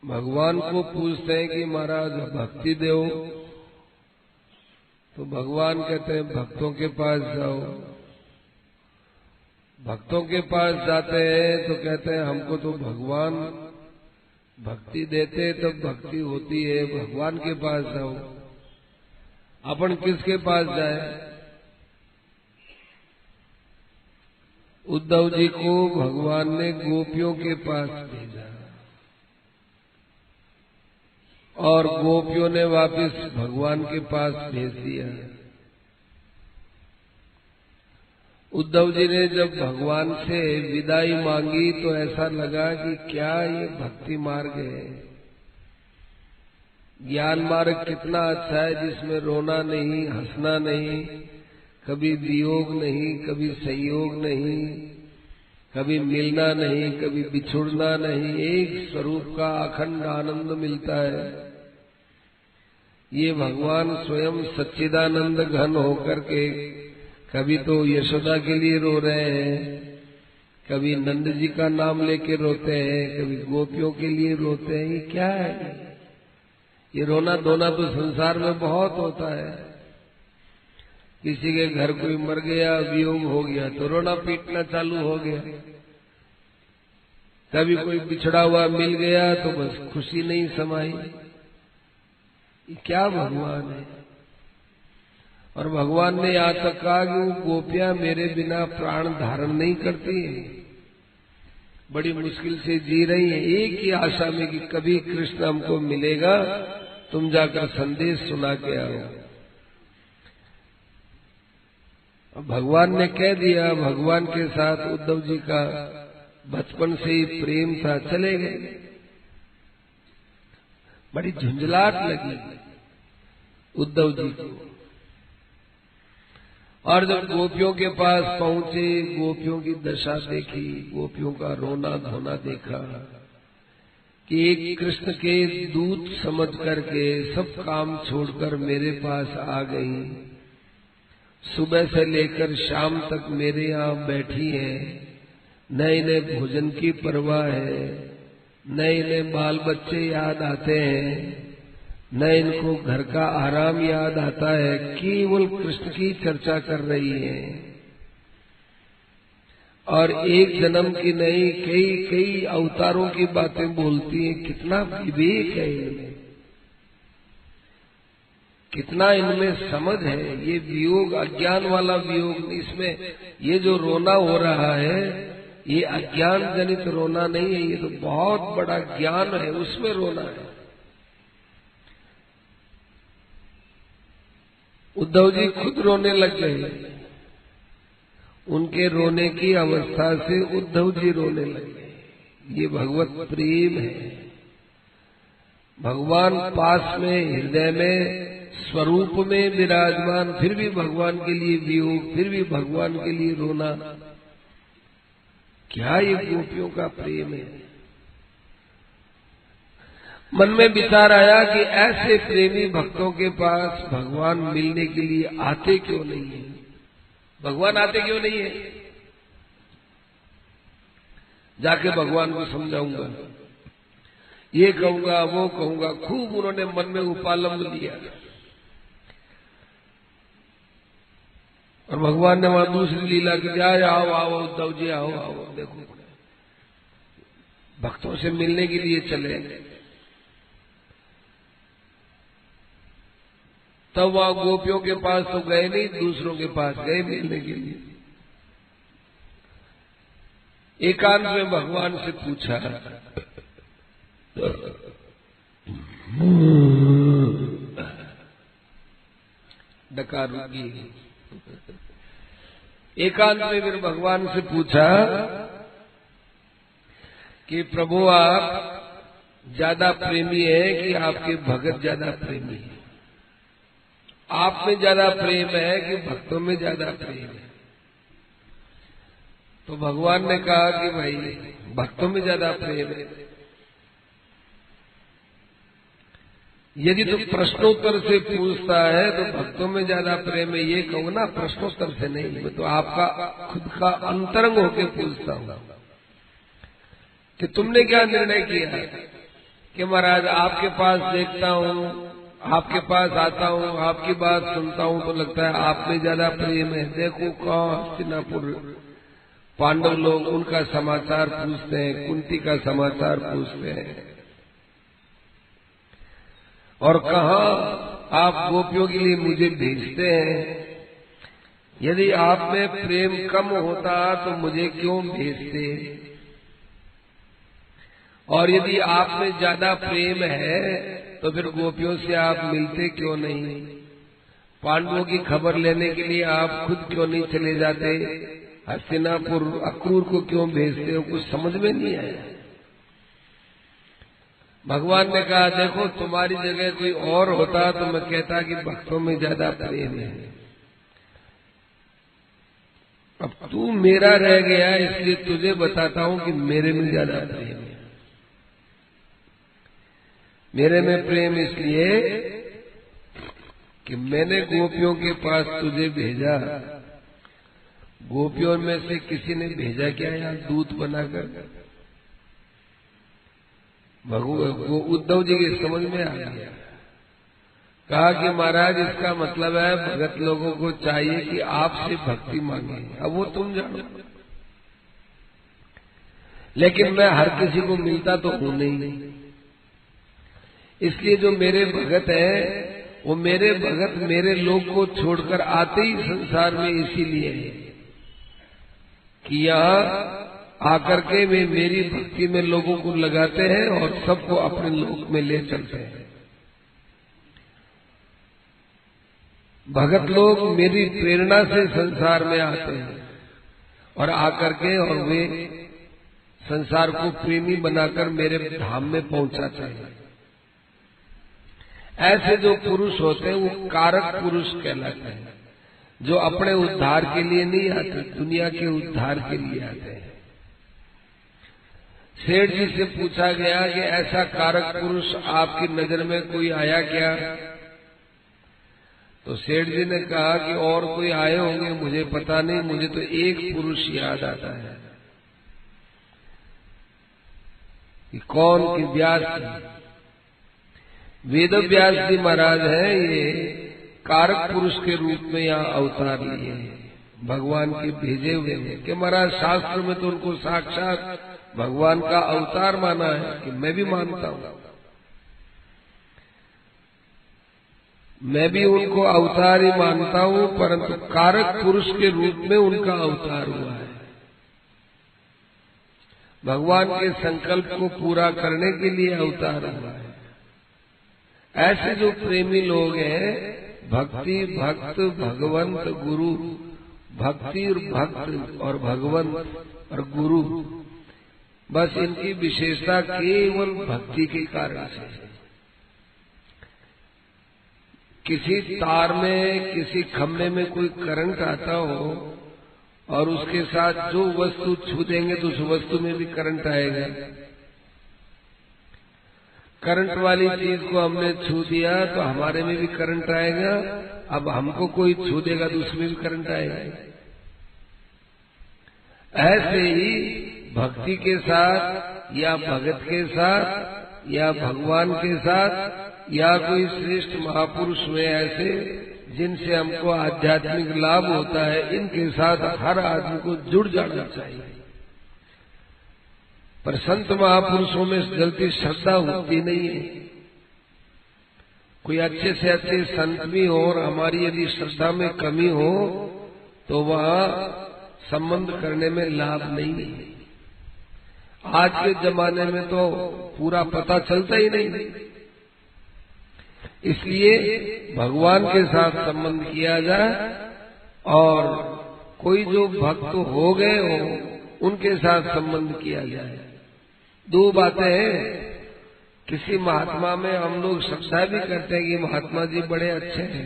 भगवान को पूछते हैं कि महाराज भक्ति दो, तो भगवान कहते हैं भक्तों के पास जाओ। भक्तों के पास जाते हैं तो कहते हैं हमको तो भगवान भक्ति देते तब भक्ति होती है, भगवान के पास जाओ। अपन किसके पास जाए? उद्धव जी को भगवान ने गोपियों के पास भेजा और गोपियों ने वापस भगवान के पास भेज दिया। उद्धव जी ने जब भगवान से विदाई मांगी तो ऐसा लगा कि क्या ये भक्ति मार्ग है। ज्ञान मार्ग कितना अच्छा है, जिसमें रोना नहीं, हंसना नहीं, कभी वियोग नहीं, कभी संयोग नहीं, कभी मिलना नहीं, कभी बिछुड़ना नहीं, एक स्वरूप का अखंड आनंद मिलता है। ये भगवान स्वयं सच्चिदानंद घन होकर के कभी तो यशोदा के लिए रो रहे हैं, कभी नंद जी का नाम लेके रोते हैं, कभी गोपियों के लिए रोते हैं। ये क्या है? ये रोना धोना तो संसार में बहुत होता है। किसी के घर कोई मर गया, वियोग हो गया तो रोना पीटना चालू हो गया। कभी कोई बिछड़ा हुआ मिल गया तो बस खुशी नहीं समाई। ये क्या भगवान है? और भगवान ने यहाँ तक कहा कि वो गोपियां मेरे बिना प्राण धारण नहीं करती हैं, बड़ी मुश्किल से जी रही हैं, एक ही आशा में कि कभी कृष्ण हमको मिलेगा, तुम जाकर संदेश सुना के आओ। भगवान ने कह दिया। भगवान के साथ उद्धव जी का बचपन से ही प्रेम था, चले गए। बड़ी झुंझलाहट लगी उद्धव जी को। और जब गोपियों के पास पहुंचे, गोपियों की दशा देखी, गोपियों का रोना धोना देखा कि एक कृष्ण के दूत समझ करके सब काम छोड़कर मेरे पास आ गई, सुबह से लेकर शाम तक मेरे यहाँ बैठी है, न इन्हें भोजन की परवाह है, न इन्हें बाल बच्चे याद आते हैं, न इनको घर का आराम याद आता है, केवल कृष्ण की चर्चा कर रही है। और एक जन्म की नहीं, कई कई अवतारों की बातें बोलती हैं। कितना विवेक है इनमें, कितना इनमें समझ है। ये वियोग अज्ञान वाला वियोग, इसमें ये जो रोना हो रहा है ये अज्ञान जनित रोना नहीं है, ये तो बहुत बड़ा ज्ञान है, उसमें रोना है। उद्धव जी खुद रोने लग गए। उनके रोने की अवस्था से उद्धव जी रोने लगे। ये भगवत प्रेम है। भगवान पास में, हृदय में, स्वरूप में विराजमान, फिर भी भगवान के लिए वियोग, फिर भी भगवान के लिए रोना। क्या ये गोपियों का प्रेम है। मन में विचार आया कि ऐसे प्रेमी भक्तों के पास भगवान मिलने के लिए आते क्यों नहीं है? भगवान आते क्यों नहीं है? जाके भगवान को समझाऊंगा, ये कहूंगा, वो कहूंगा। खूब उन्होंने मन में उपालंब लिया। और भगवान ने वहां दूसरी लीला की, आओ आओ उद्धव जी, आओ आओ, देखो भक्तों से मिलने के लिए चले। तब वहां गोपियों के पास तो गए नहीं, दूसरों के पास गए मिलने के लिए। एकांत में भगवान से पूछा, डकार रुकी। एकांत में फिर भगवान से पूछा कि प्रभु आप ज्यादा प्रेमी है कि आपके भगत ज्यादा प्रेमी है? आप में ज्यादा प्रेम है कि भक्तों में ज्यादा प्रेम है? तो भगवान ने कहा कि भाई भक्तों में ज्यादा प्रेम है। यदि तो प्रश्नोत्तर से पूछता है तो भक्तों में ज्यादा प्रेम है, ये कहूँ ना, प्रश्नोत्तर से नहीं, मैं तो आपका खुद का अंतरंग होकर पूछता हूँ कि तुमने क्या निर्णय किया है। कि महाराज आपके पास देखता हूँ, आपके पास आता हूँ, आपकी बात सुनता हूँ तो लगता है आप में ज्यादा प्रेम है। देखो कहाँ हस्तिनापुर पांडव लोग उनका समाचार पूछते हैं, कुंती का समाचार पूछते हैं, और कहाँ आप गोपियों के लिए मुझे भेजते हैं। यदि आप में प्रेम कम होता तो मुझे क्यों भेजते, और यदि आप में ज्यादा प्रेम है तो फिर गोपियों से आप मिलते क्यों नहीं? पांडवों की खबर लेने के लिए आप खुद क्यों नहीं चले जाते? हस्तिनापुर अक्रूर को क्यों भेजते हो? कुछ समझ में नहीं आया। भगवान ने कहा देखो तुम्हारी जगह कोई और होता तो मैं कहता कि भक्तों में ज्यादा प्रेम है। अब तू मेरा रह गया इसलिए तुझे बताता हूं कि मेरे में ज्यादा प्रेम है। मेरे में प्रेम इसलिए कि मैंने गोपियों के पास तुझे भेजा। गोपियों में से किसी ने भेजा क्या यार दूत बनाकर? वो उद्धव जी की समझ में आ गया। कहा कि महाराज इसका मतलब है भगत लोगों को चाहिए कि आपसे भक्ति मांगे। अब वो तुम जानो, लेकिन मैं हर किसी को मिलता तो हूं नहीं, इसलिए जो मेरे भगत है वो मेरे भगत मेरे लोग को छोड़कर आते ही संसार में इसीलिए है कि यहाँ आकर के वे मेरी भक्ति में लोगों को लगाते हैं और सबको अपने लोक में ले चलते हैं। भगत लोग मेरी प्रेरणा से संसार में आते हैं और आकर के और वे संसार को प्रेमी बनाकर मेरे धाम में पहुंचाते हैं। ऐसे जो पुरुष होते हैं वो कारक पुरुष कहलाते हैं, जो अपने उद्धार के लिए नहीं आते, दुनिया के उद्धार के लिए आते हैं। सेठ जी से पूछा गया कि ऐसा कारक पुरुष आपकी नजर में कोई आया क्या? तो सेठ जी ने कहा कि और कोई आए होंगे मुझे पता नहीं, मुझे तो एक पुरुष याद आता है। कि कौन? कि व्यास जी। वेद व्यास जी महाराज है, ये कारक पुरुष के रूप में यहाँ अवतार लिए भगवान के भेजे हुए हैं। कि महाराज शास्त्र में तो उनको साक्षात भगवान का अवतार माना है, कि मैं भी मानता हूँ, मैं भी उनको अवतार ही मानता हूँ, परंतु कारक पुरुष के रूप में उनका अवतार हुआ है। भगवान के संकल्प को पूरा करने के लिए अवतार हुआ है। ऐसे जो प्रेमी लोग हैं, भक्ति भक्त भगवंत गुरु, भक्ति और भक्त और भगवंत और गुरु, बस इनकी विशेषता केवल भक्ति के कारण से। किसी तार में किसी खंभे में कोई करंट आता हो और उसके साथ जो वस्तु छू देंगे तो उस वस्तु में भी करंट आएगा। करंट वाली चीज को हमने छू दिया तो हमारे में भी करंट आएगा। अब हमको कोई छू देगा तो उसमें भी करंट आएगा। ऐसे ही भक्ति के साथ या भगत के साथ या भगवान के साथ या कोई श्रेष्ठ महापुरुष हुए ऐसे जिनसे हमको आध्यात्मिक लाभ होता है, इनके साथ हर आदमी को जुड़ जाना चाहिए। पर संत महापुरुषों में जल्दी श्रद्धा होती नहीं है। कोई अच्छे से अच्छे संत भी हो और हमारी यदि श्रद्धा में कमी हो तो वहाँ संबंध करने में लाभ नहीं है। आज के जमाने में तो पूरा पता चलता ही नहीं, इसलिए भगवान के साथ संबंध किया जाए और कोई जो भक्त हो गए हो उनके साथ संबंध किया जाए। दो बातें हैं, किसी महात्मा में हम लोग श्रद्धा भी करते हैं कि महात्मा जी बड़े अच्छे हैं,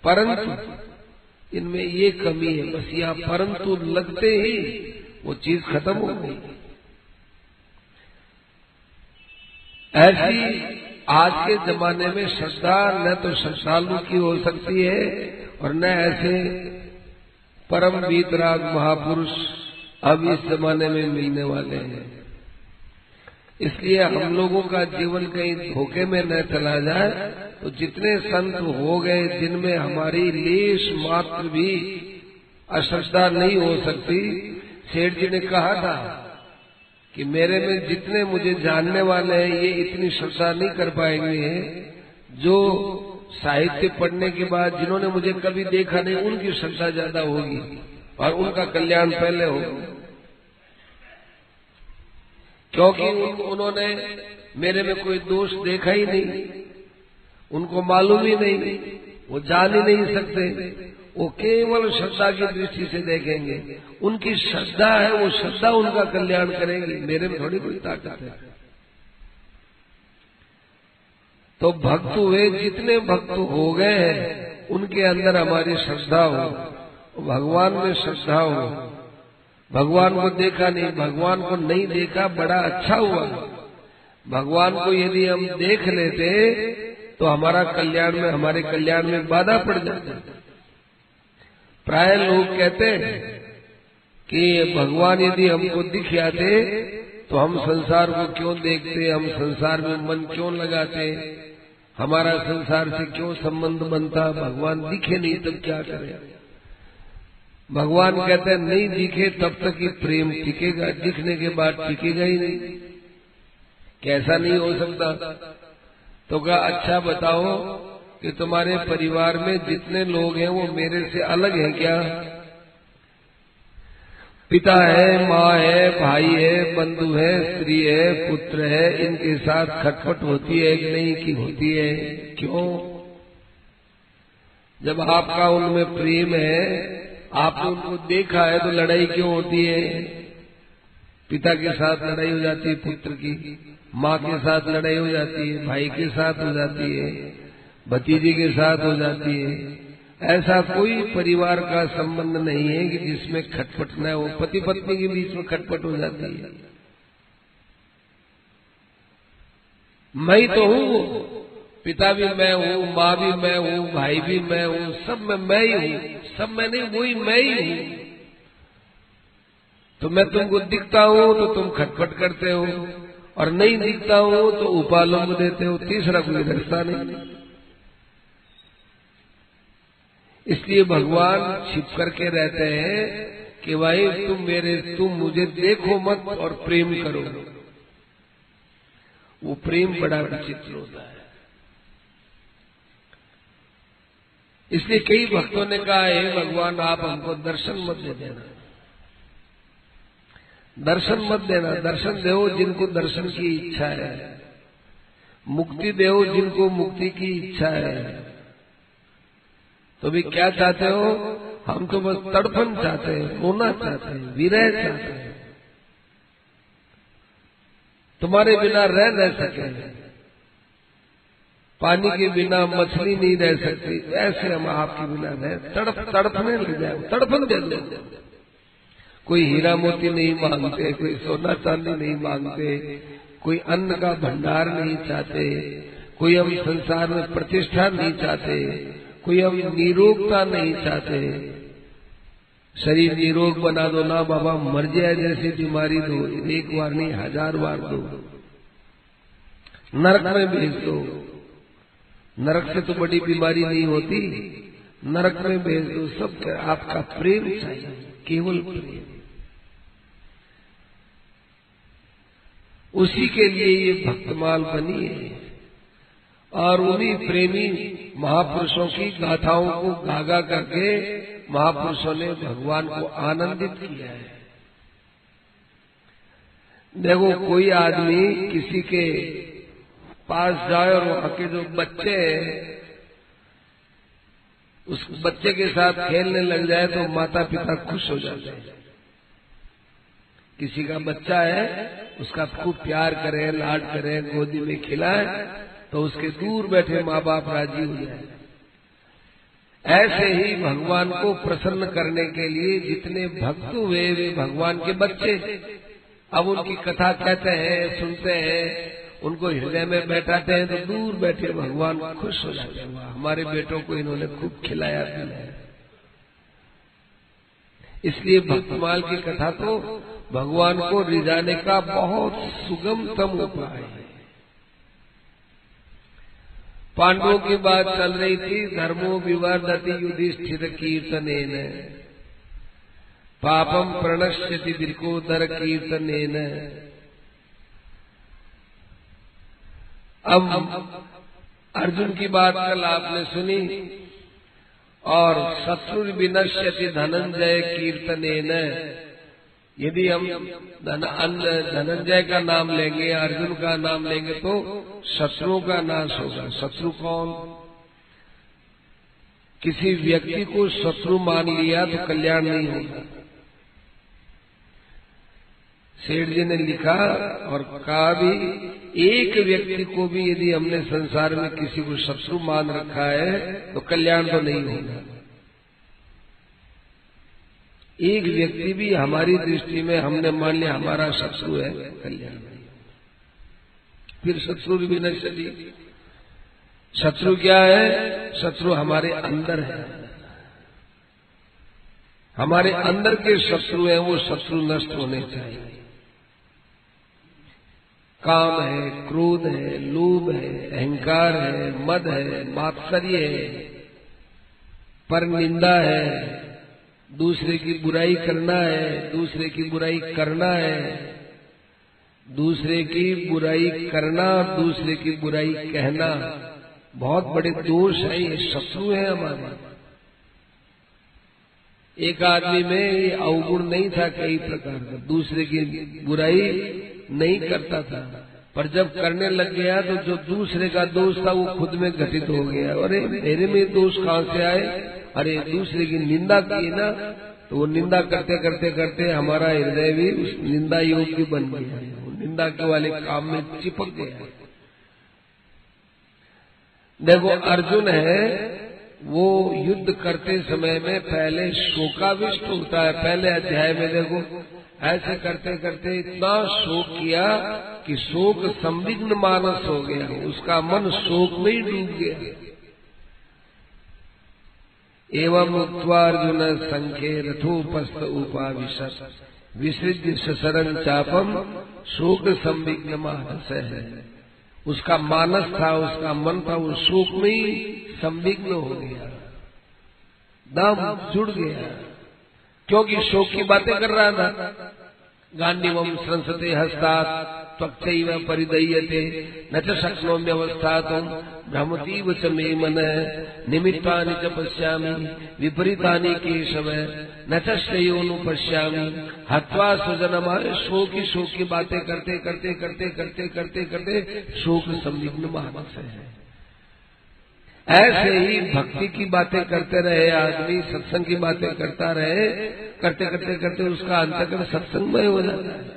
परंतु इनमें ये कमी है, बस यहाँ परंतु लगते ही वो चीज खत्म हो गई। ऐसी आज के जमाने में श्रद्धा न तो श्रद्धालु की हो सकती है और न ऐसे परम वीतराग महापुरुष अब इस जमाने में मिलने वाले हैं। इसलिए हम लोगों का जीवन कहीं धोखे में न चला जाए। तो जितने संत हो गए जिनमें हमारी लेश मात्र भी अश्रद्धा नहीं हो सकती, सेठ जी ने कहा था कि मेरे में जितने मुझे जानने वाले हैं ये इतनी श्रद्धा नहीं कर पाएंगे जो साहित्य पढ़ने के बाद जिन्होंने मुझे कभी देखा नहीं उनकी श्रद्धा ज्यादा होगी और उनका कल्याण पहले होगा। क्योंकि उन्होंने मेरे में कोई दोष देखा ही नहीं, उनको मालूम ही नहीं, वो जान ही नहीं सकते, वो केवल श्रद्धा की दृष्टि से देखेंगे। उनकी श्रद्धा है, वो श्रद्धा उनका कल्याण करेगी, मेरे में थोड़ी कोई ताकत है। तो भक्त हुए, जितने भक्त हो गए हैं उनके अंदर हमारी श्रद्धा हो, भगवान में श्रद्धा हो। भगवान को देखा नहीं, भगवान को नहीं देखा, बड़ा अच्छा हुआ। भगवान को यदि हम देख लेते तो हमारे कल्याण में बाधा पड़ जाती। प्राय लोग कहते हैं कि भगवान यदि हमको दिख जाते तो हम संसार को क्यों देखते, हम संसार में मन क्यों लगाते, हमारा संसार से क्यों संबंध बनता। भगवान दिखे नहीं तब क्या करें। भगवान कहते हैं नहीं दिखे तब तक ये प्रेम टिकेगा, दिखने के बाद टिकेगा ही नहीं। कैसा नहीं हो सकता? तो कहा अच्छा बताओ कि तुम्हारे परिवार में जितने लोग हैं वो मेरे से अलग हैं क्या? पिता है, माँ है, भाई है, बंधु है, स्त्री है, पुत्र है, इनके साथ खटपट होती है कि नहीं की होती है? क्यों? जब आपका उनमें प्रेम है, आपने उनको देखा है, तो लड़ाई क्यों होती है? पिता के साथ लड़ाई हो जाती है पुत्र की, माँ के साथ लड़ाई हो जाती है, भाई के साथ हो जाती है, भतीजे के साथ हो जाती है। ऐसा कोई परिवार का संबंध नहीं है कि जिसमें खटपट न हो। पति पत्नी के बीच में खटपट हो जाती है। मैं तो हूँ, पिता भी मैं हूँ, माँ भी मैं हूँ, भाई भी मैं हूँ, सब मैं ही हूँ। सब मैं नहीं, वही मैं ही हूँ। तो मैं तुमको दिखता हूँ तो तुम खटपट करते हो, और नहीं दिखता हूँ तो उपालंब देते हो। तीसरा कोई रास्ता नहीं। इसलिए भगवान छिप करके रहते हैं कि भाई तुम मुझे देखो मत और प्रेम करो। वो प्रेम बड़ा विचित्र होता है। इसलिए कई भक्तों ने कहा है भगवान आप हमको दर्शन मत दे देना, दर्शन मत देना। दर्शन दो जिनको दर्शन की इच्छा है, मुक्ति दो जिनको मुक्ति की इच्छा है। तो भी क्या चाहते हो? हम तो बस तड़पन चाहते हैं, रोना चाहते हैं, विरह चाहते हैं, तुम्हारे बिना रह न सके। पानी के बिना मछली नहीं रह सकती, ऐसे हम आपके बिना रह तड़पने लग जाए। तड़पन दे दो। कोई हीरा मोती नहीं मांगते, कोई सोना चांदी नहीं मांगते, कोई अन्न का भंडार नहीं चाहते, कोई हम संसार में प्रतिष्ठा नहीं चाहते, कोई हम निरोगता नहीं चाहते। शरीर निरोग बना दो ना बाबा, मर जाए जैसी बीमारी दो, एक बार नहीं 1000 बार दो। नरक में भेज दो, नरक से तो बड़ी बीमारी नहीं होती, नरक में भेज दो। सब आपका प्रेम चाहिए, केवल प्रेम। उसी के लिए ये भक्तमाल बनी है। और उन्हीं प्रेमी महापुरुषों की गाथाओं को गागा करके महापुरुषों ने भगवान को आनंदित किया है। देखो कोई आदमी किसी के पास जाए और वहां के जो बच्चे हैं उस बच्चे के साथ खेलने लग जाए तो माता पिता खुश हो जाते हैं। किसी का बच्चा है, उसका खूब प्यार करें, लाड करें, गोदी में खिलाए तो उसके दूर बैठे माँ बाप राजी हो जाए। ऐसे ही भगवान को प्रसन्न करने के लिए जितने भक्त हुए वे भगवान के बच्चे अब उनकी कथा कहते हैं, सुनते हैं, उनको हृदय में बैठाते हैं तो दूर बैठे भगवान खुश हो जाते हैं। हमारे बेटों को इन्होंने खूब खिलाया पिलाया। इसलिए भक्तिमाल की कथा तो भगवान को रिझाने का बहुत सुगमतम उपाय है। पांडवों की बात चल रही थी। धर्मो विवर्धति युधिष्ठिर कीर्तनेन पापम प्रणश्यति वृकोदर कीर्तनेन। अब अर्जुन की बात कल आपने सुनी। और शत्रु विनश्यति धनंजय कीर्तनेन। यदि हम धनंजय का नाम लेंगे, अर्जुन का नाम लेंगे तो शत्रुओं का नाश होगा। शत्रु कौन? किसी व्यक्ति को शत्रु मान लिया तो कल्याण नहीं होगा। सेठ जी ने लिखा और कहा भी, एक व्यक्ति को भी यदि हमने संसार में किसी को शत्रु मान रखा है तो कल्याण तो नहीं होगा। एक व्यक्ति भी हमारी दृष्टि में हमने मान लिया हमारा शत्रु है, कल्याण नहीं। फिर शत्रु भी न चली। शत्रु क्या है? शत्रु हमारे अंदर है। हमारे अंदर के शत्रु हैं, वो शत्रु नष्ट होने चाहिए। काम है, क्रोध है, लोभ है, अहंकार है, मद है, मात्सर्य है, पर निंदा है, दूसरे की बुराई करना है, दूसरे की बुराई करना है, दूसरे की बुराई करना, दूसरे की बुराई कहना, बहुत बड़े दोष है। ये शत्रु है हमारे। एक आदमी में ये अवगुण नहीं था कई प्रकार का, दूसरे की बुराई नहीं करता था, पर जब करने लग गया तो जो दूसरे का दोष था वो खुद में घटित हो गया। अरे मेरे में दोष कहाँ से आए? अरे दूसरे की निंदा की ना, तो वो निंदा करते करते करते हमारा हृदय भी उस निंदा योग्य बन गया, निंदा के वाले काम में चिपक गया। देखो अर्जुन है, वो युद्ध करते समय में पहले शोकाविष्ट होता है। पहले अध्याय में देखो ऐसे करते करते इतना शोक किया कि शोक संविघ्न मानस हो गया, उसका मन शोक में ही डूब गया। एवं उक्त्वा अर्जुन संख्ये रथोपस्थ उपाविशत् विसृज्य सशरं चापम शोक संविघ्न मानस है। उसका मानस था, उसका मन था, वो शोक में ही संविघ्न हो गया, दम जुड़ गया, क्योंकि शोक की बातें कर रहा था। गांडीवम संसते हस्तात् त्वक्चैव परिदह्यते न च शक्नोम्यवस्थातुं भ्रमतीव च मे मनः निमित्तानि च पश्यामि विपरीतानि केशव न च श्रेयोनुपश्यामि हत्वा स्वजनमाय। शोक की बातें करते करते करते करते करते करते शोक संविघ्न मानस है। ऐसे ही भक्ति की बातें करते रहे आदमी, सत्संग की बातें करता रहे, करते करते करते उसका अंतःकरण सत्संगमय हो जाता है।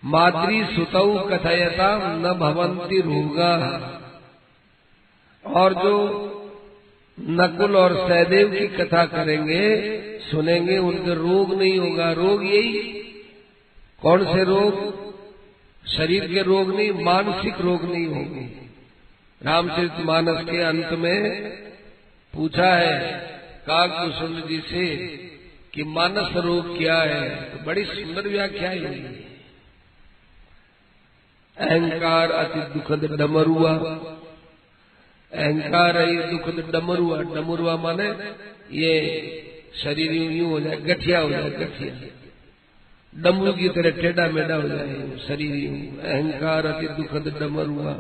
माद्री सुतौ कथयता न भवन्ति रोगा। और जो नकुल और सहदेव की कथा करेंगे, सुनेंगे, उनके रोग नहीं होगा। रोग यही, कौन से रोग? शरीर के रोग नहीं, मानसिक रोग नहीं होंगे। रामचरितमानस के अंत में पूछा है काकभूषण जी से कि मानस रोग क्या है, तो बड़ी सुंदर व्याख्या है। अहंकार अति दुखद डमरुआ। अहंकार है ये दुखद डमरुआ। डमरुआ माने ये शरीर यूं हो जाए, गठिया हो जाए, गठिया, डमरू की तरह टेढ़ा मेढ़ा हो जाए शरीर यूं। अहंकार अति दुखद डमरुआ।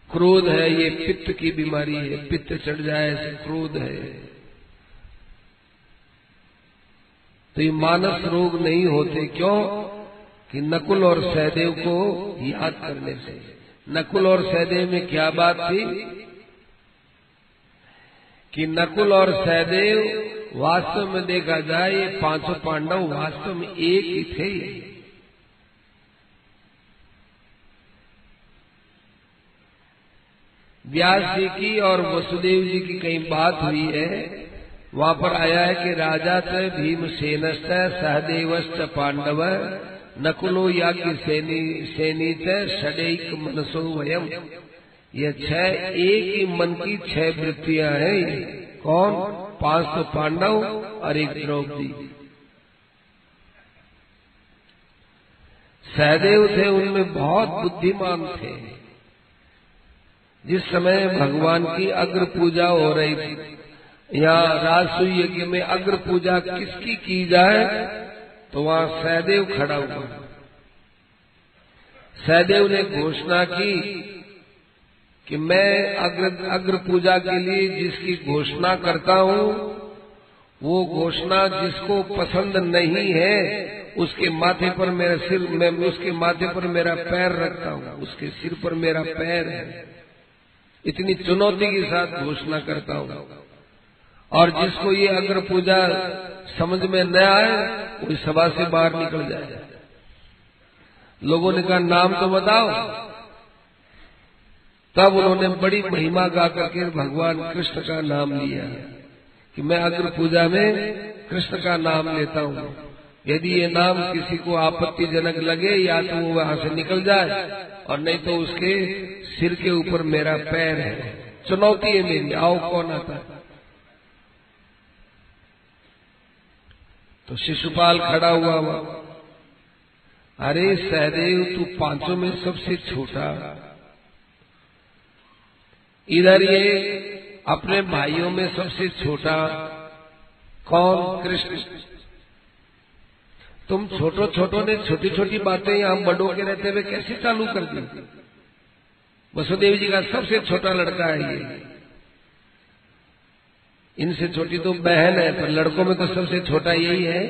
क्रोध है, ये पित्त की बीमारी है, पित्त चढ़ जाए ऐसे क्रोध है। तो ये मानस रोग नहीं होते। क्यों? कि नकुल और सहदेव को याद करने से। नकुल और सहदेव में क्या बात थी कि नकुल और सहदेव वास्तव में देखा जाए ये पांचों पांडव वास्तव में एक ही थे। व्यास जी की और वसुदेव जी की कहीं बात हुई है, वहां पर आया है कि राजा च भीमसेनश्च सहदेवश्च पांडव नकुलो याज्ञ सेनी च षडैक मनसो वयम। ये 6 एक ही मन की 6 वृत्तियां हैं। कौन? 5 तो पांडव और 1 द्रौपदी। सहदेव थे, उनमें बहुत बुद्धिमान थे। जिस समय भगवान की अग्र पूजा हो रही थी, यहाँ राजसूय यज्ञ में अग्र पूजा किसकी की जाए, तो वहां सहदेव खड़ा हुआ। सहदेव ने घोषणा की कि मैं अग्र पूजा के लिए जिसकी घोषणा करता हूँ, वो घोषणा जिसको पसंद नहीं है उसके माथे पर मेरा सिर, मैं उसके माथे पर मेरा पैर रखता हूँ, उसके सिर पर मेरा पैर है। इतनी चुनौती के साथ घोषणा करता हूँ। और जिसको ये अग्र पूजा समझ में न आए वो सभा से बाहर निकल जाए। लोगों ने कहा नाम तो बताओ। तब उन्होंने बड़ी महिमा गा करके भगवान कृष्ण का नाम लिया कि मैं अग्र पूजा में कृष्ण का नाम लेता हूँ। यदि ये नाम किसी को आपत्तिजनक लगे या तो वो वहां से निकल जाए, और नहीं तो उसके सिर के ऊपर मेरा पैर है। चुनौती है मेरी, आओ कौन आता है। तो शिशुपाल खड़ा हुआ। अरे सहदेव, तू 5 में सबसे छोटा, इधर ये अपने भाइयों में सबसे छोटा कौन? कृष्ण। तुम छोटों ने छोटी छोटी बातें यहां बड़ों के रहते हुए कैसे चालू कर दी? वसुदेव जी का सबसे छोटा लड़का है ये। इनसे छोटी तो बहन है, पर लड़कों में तो सबसे छोटा यही है,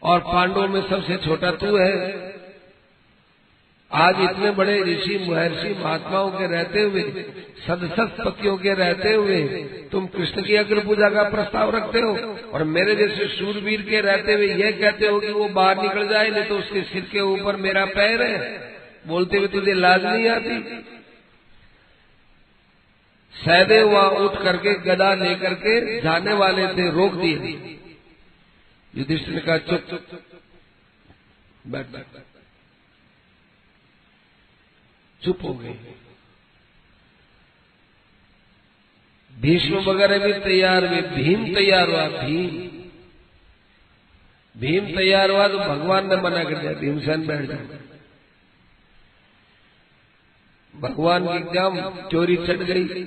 और पांडवों में सबसे छोटा तू है। आज इतने बड़े ऋषि महर्षि महात्माओं के रहते हुए, सदसत पतियों के रहते हुए तुम कृष्ण की अग्र पूजा का प्रस्ताव रखते हो, और मेरे जैसे शूरवीर के रहते हुए यह कहते हो कि वो बाहर निकल जाए, नहीं तो उसके सिर के ऊपर मेरा पैर है। बोलते हुए तुझे लाज नहीं आती? सहदेव वहां उठ करके गदा लेकर के जाने वाले थे, रोक दिए। युधिष्ठिर ने कहा चुप, बैठ। चुप हो गए। भीष्म वगैरह भी तैयार हुए। भीम तैयार हुआ। भीम तैयार हुआ तो भगवान ने मना कर दिया, भीमसेन बैठ जाओ। भगवान की एकदम चोरी चढ़ गई।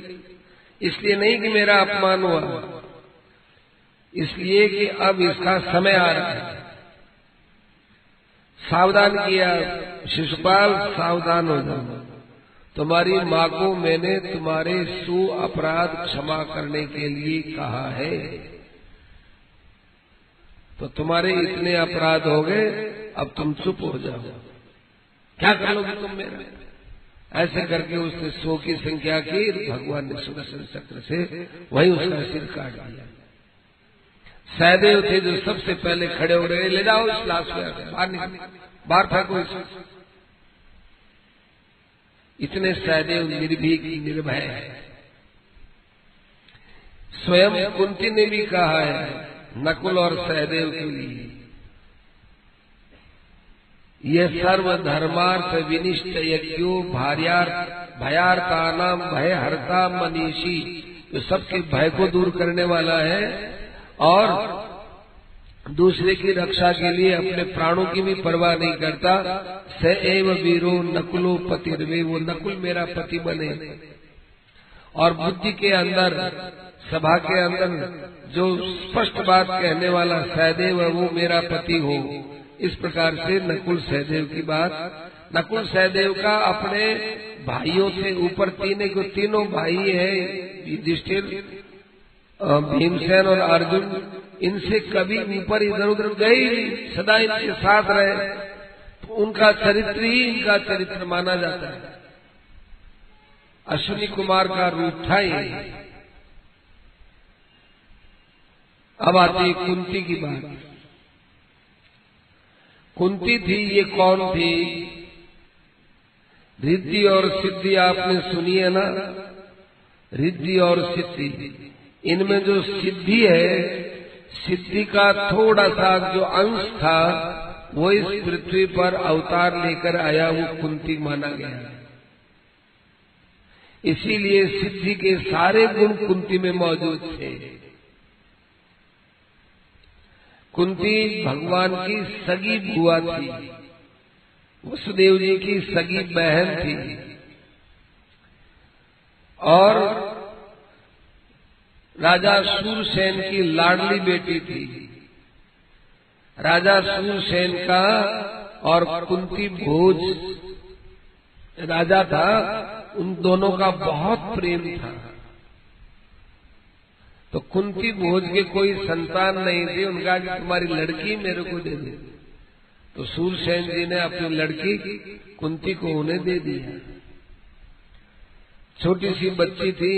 इसलिए नहीं कि मेरा अपमान हुआ, इसलिए कि अब इसका समय आ रहा है। सावधान किया, शिशुपाल सावधान हो जाओ। तुम्हारी माँ को मैंने तुम्हारे सु अपराध क्षमा करने के लिए कहा है, तो तुम्हारे इतने अपराध हो गए, अब तुम चुप हो जाओ। क्या कर लोगे तुम मेरा? ऐसे करके उसने 100 की संख्या की। भगवान ने सुदर्शन चक्र से वही उसका सिर काट दिया। सहदेव थे जो सबसे पहले खड़े हो रहे, ले जाओ इस लाश को, बाहर फेंको इसे। इतने सहदेव निर्भीक निर्भय है। स्वयं कुंती ने भी कहा है नकुल और सहदेव के लिए, ये सर्वधर्मार्थ विनिष्ट यज्ञो भयार्तानाम भयहर्ता मनीषी, जो सबके भय को दूर करने वाला है और दूसरे की रक्षा के लिए अपने प्राणों की भी परवाह नहीं करता। स एव वीरो नकुलो पतिर्वे, वो नकुल मेरा पति बने। और बुद्धि के अंदर, सभा के अंदर जो स्पष्ट बात कहने वाला सहदेव है, वो मेरा पति हो। इस प्रकार से नकुल सहदेव की बात। नकुल सहदेव का अपने भाइयों से ऊपर तीनों भाई है, युधिष्ठिर, भीमसेन और अर्जुन, इनसे कभी ऊपर इधर उधर गए ही, सदा इनके साथ रहे। तो उनका चरित्र ही इनका चरित्र माना जाता है। अश्विनी कुमार का रूप था ये। अब आती है कुंती की बात। कुंती थी, ये कौन थी? रिद्धि और सिद्धि आपने सुनी है ना? रिद्धि और सिद्धि, इनमें जो सिद्धि है, सिद्धि का थोड़ा सा जो अंश था, वो इस पृथ्वी पर अवतार लेकर आया, वो कुंती माना गया। इसीलिए सिद्धि के सारे गुण कुंती में मौजूद थे। कुंती भगवान की सगी बुआ थी, वसुदेव जी की सगी बहन थी और राजा शूरसेन की लाडली बेटी थी। राजा शूरसेन का और कुंती भोज राजा था, उन दोनों का बहुत प्रेम था। तो कुंती भोज के कोई संतान नहीं थी, उनका कि तुम्हारी लड़की मेरे को दे दे। तो शूरसेन जी ने अपनी लड़की कुंती को उन्हें दे दिया। छोटी सी बच्ची थी,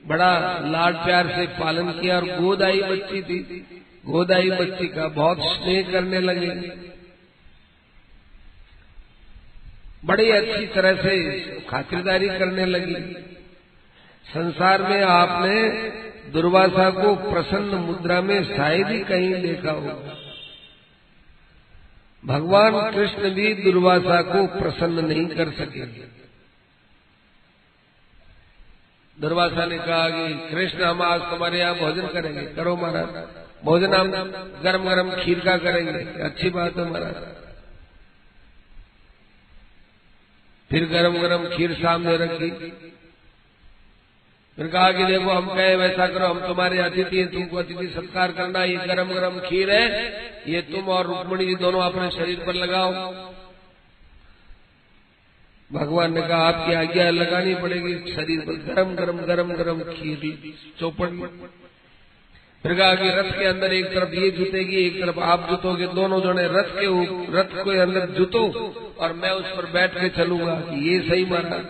बड़ा लाड प्यार से पालन किया और गोदाई बच्ची थी। गोदाई बच्ची का बहुत स्नेह करने लगे, बड़ी अच्छी तरह से खातिरदारी करने लगी। संसार में आपने दुर्वासा को प्रसन्न मुद्रा में शायद ही कहीं देखा होगा। भगवान कृष्ण भी दुर्वासा को प्रसन्न नहीं कर सके। दुर्वासा ने कहा कि कृष्ण हम आज तुम्हारे यहाँ भोजन करेंगे। करो महाराज, भोजन हम गरम गरम खीर का करेंगे। अच्छी बात है महाराज। फिर गरम गरम खीर सामने रखी। फिर कहा कि देखो हम कहे वैसा करो, हम तुम्हारे अतिथि हैं, तुमको अतिथि सत्कार करना। ये गरम गरम खीर है, ये तुम और रुक्मिणी जी दोनों अपने शरीर पर लगाओ। भगवान ने कहा आपकी आज्ञा लगानी पड़ेगी। शरीर पर गरम गरम खीर चौपड़। फिर कहा कि रथ के अंदर एक तरफ ये जुतेगी, एक तरफ आप जुतोगे। दोनों जने रथ के अंदर जुतो और मैं उस पर बैठ के चलूंगा। ये सही महाराज।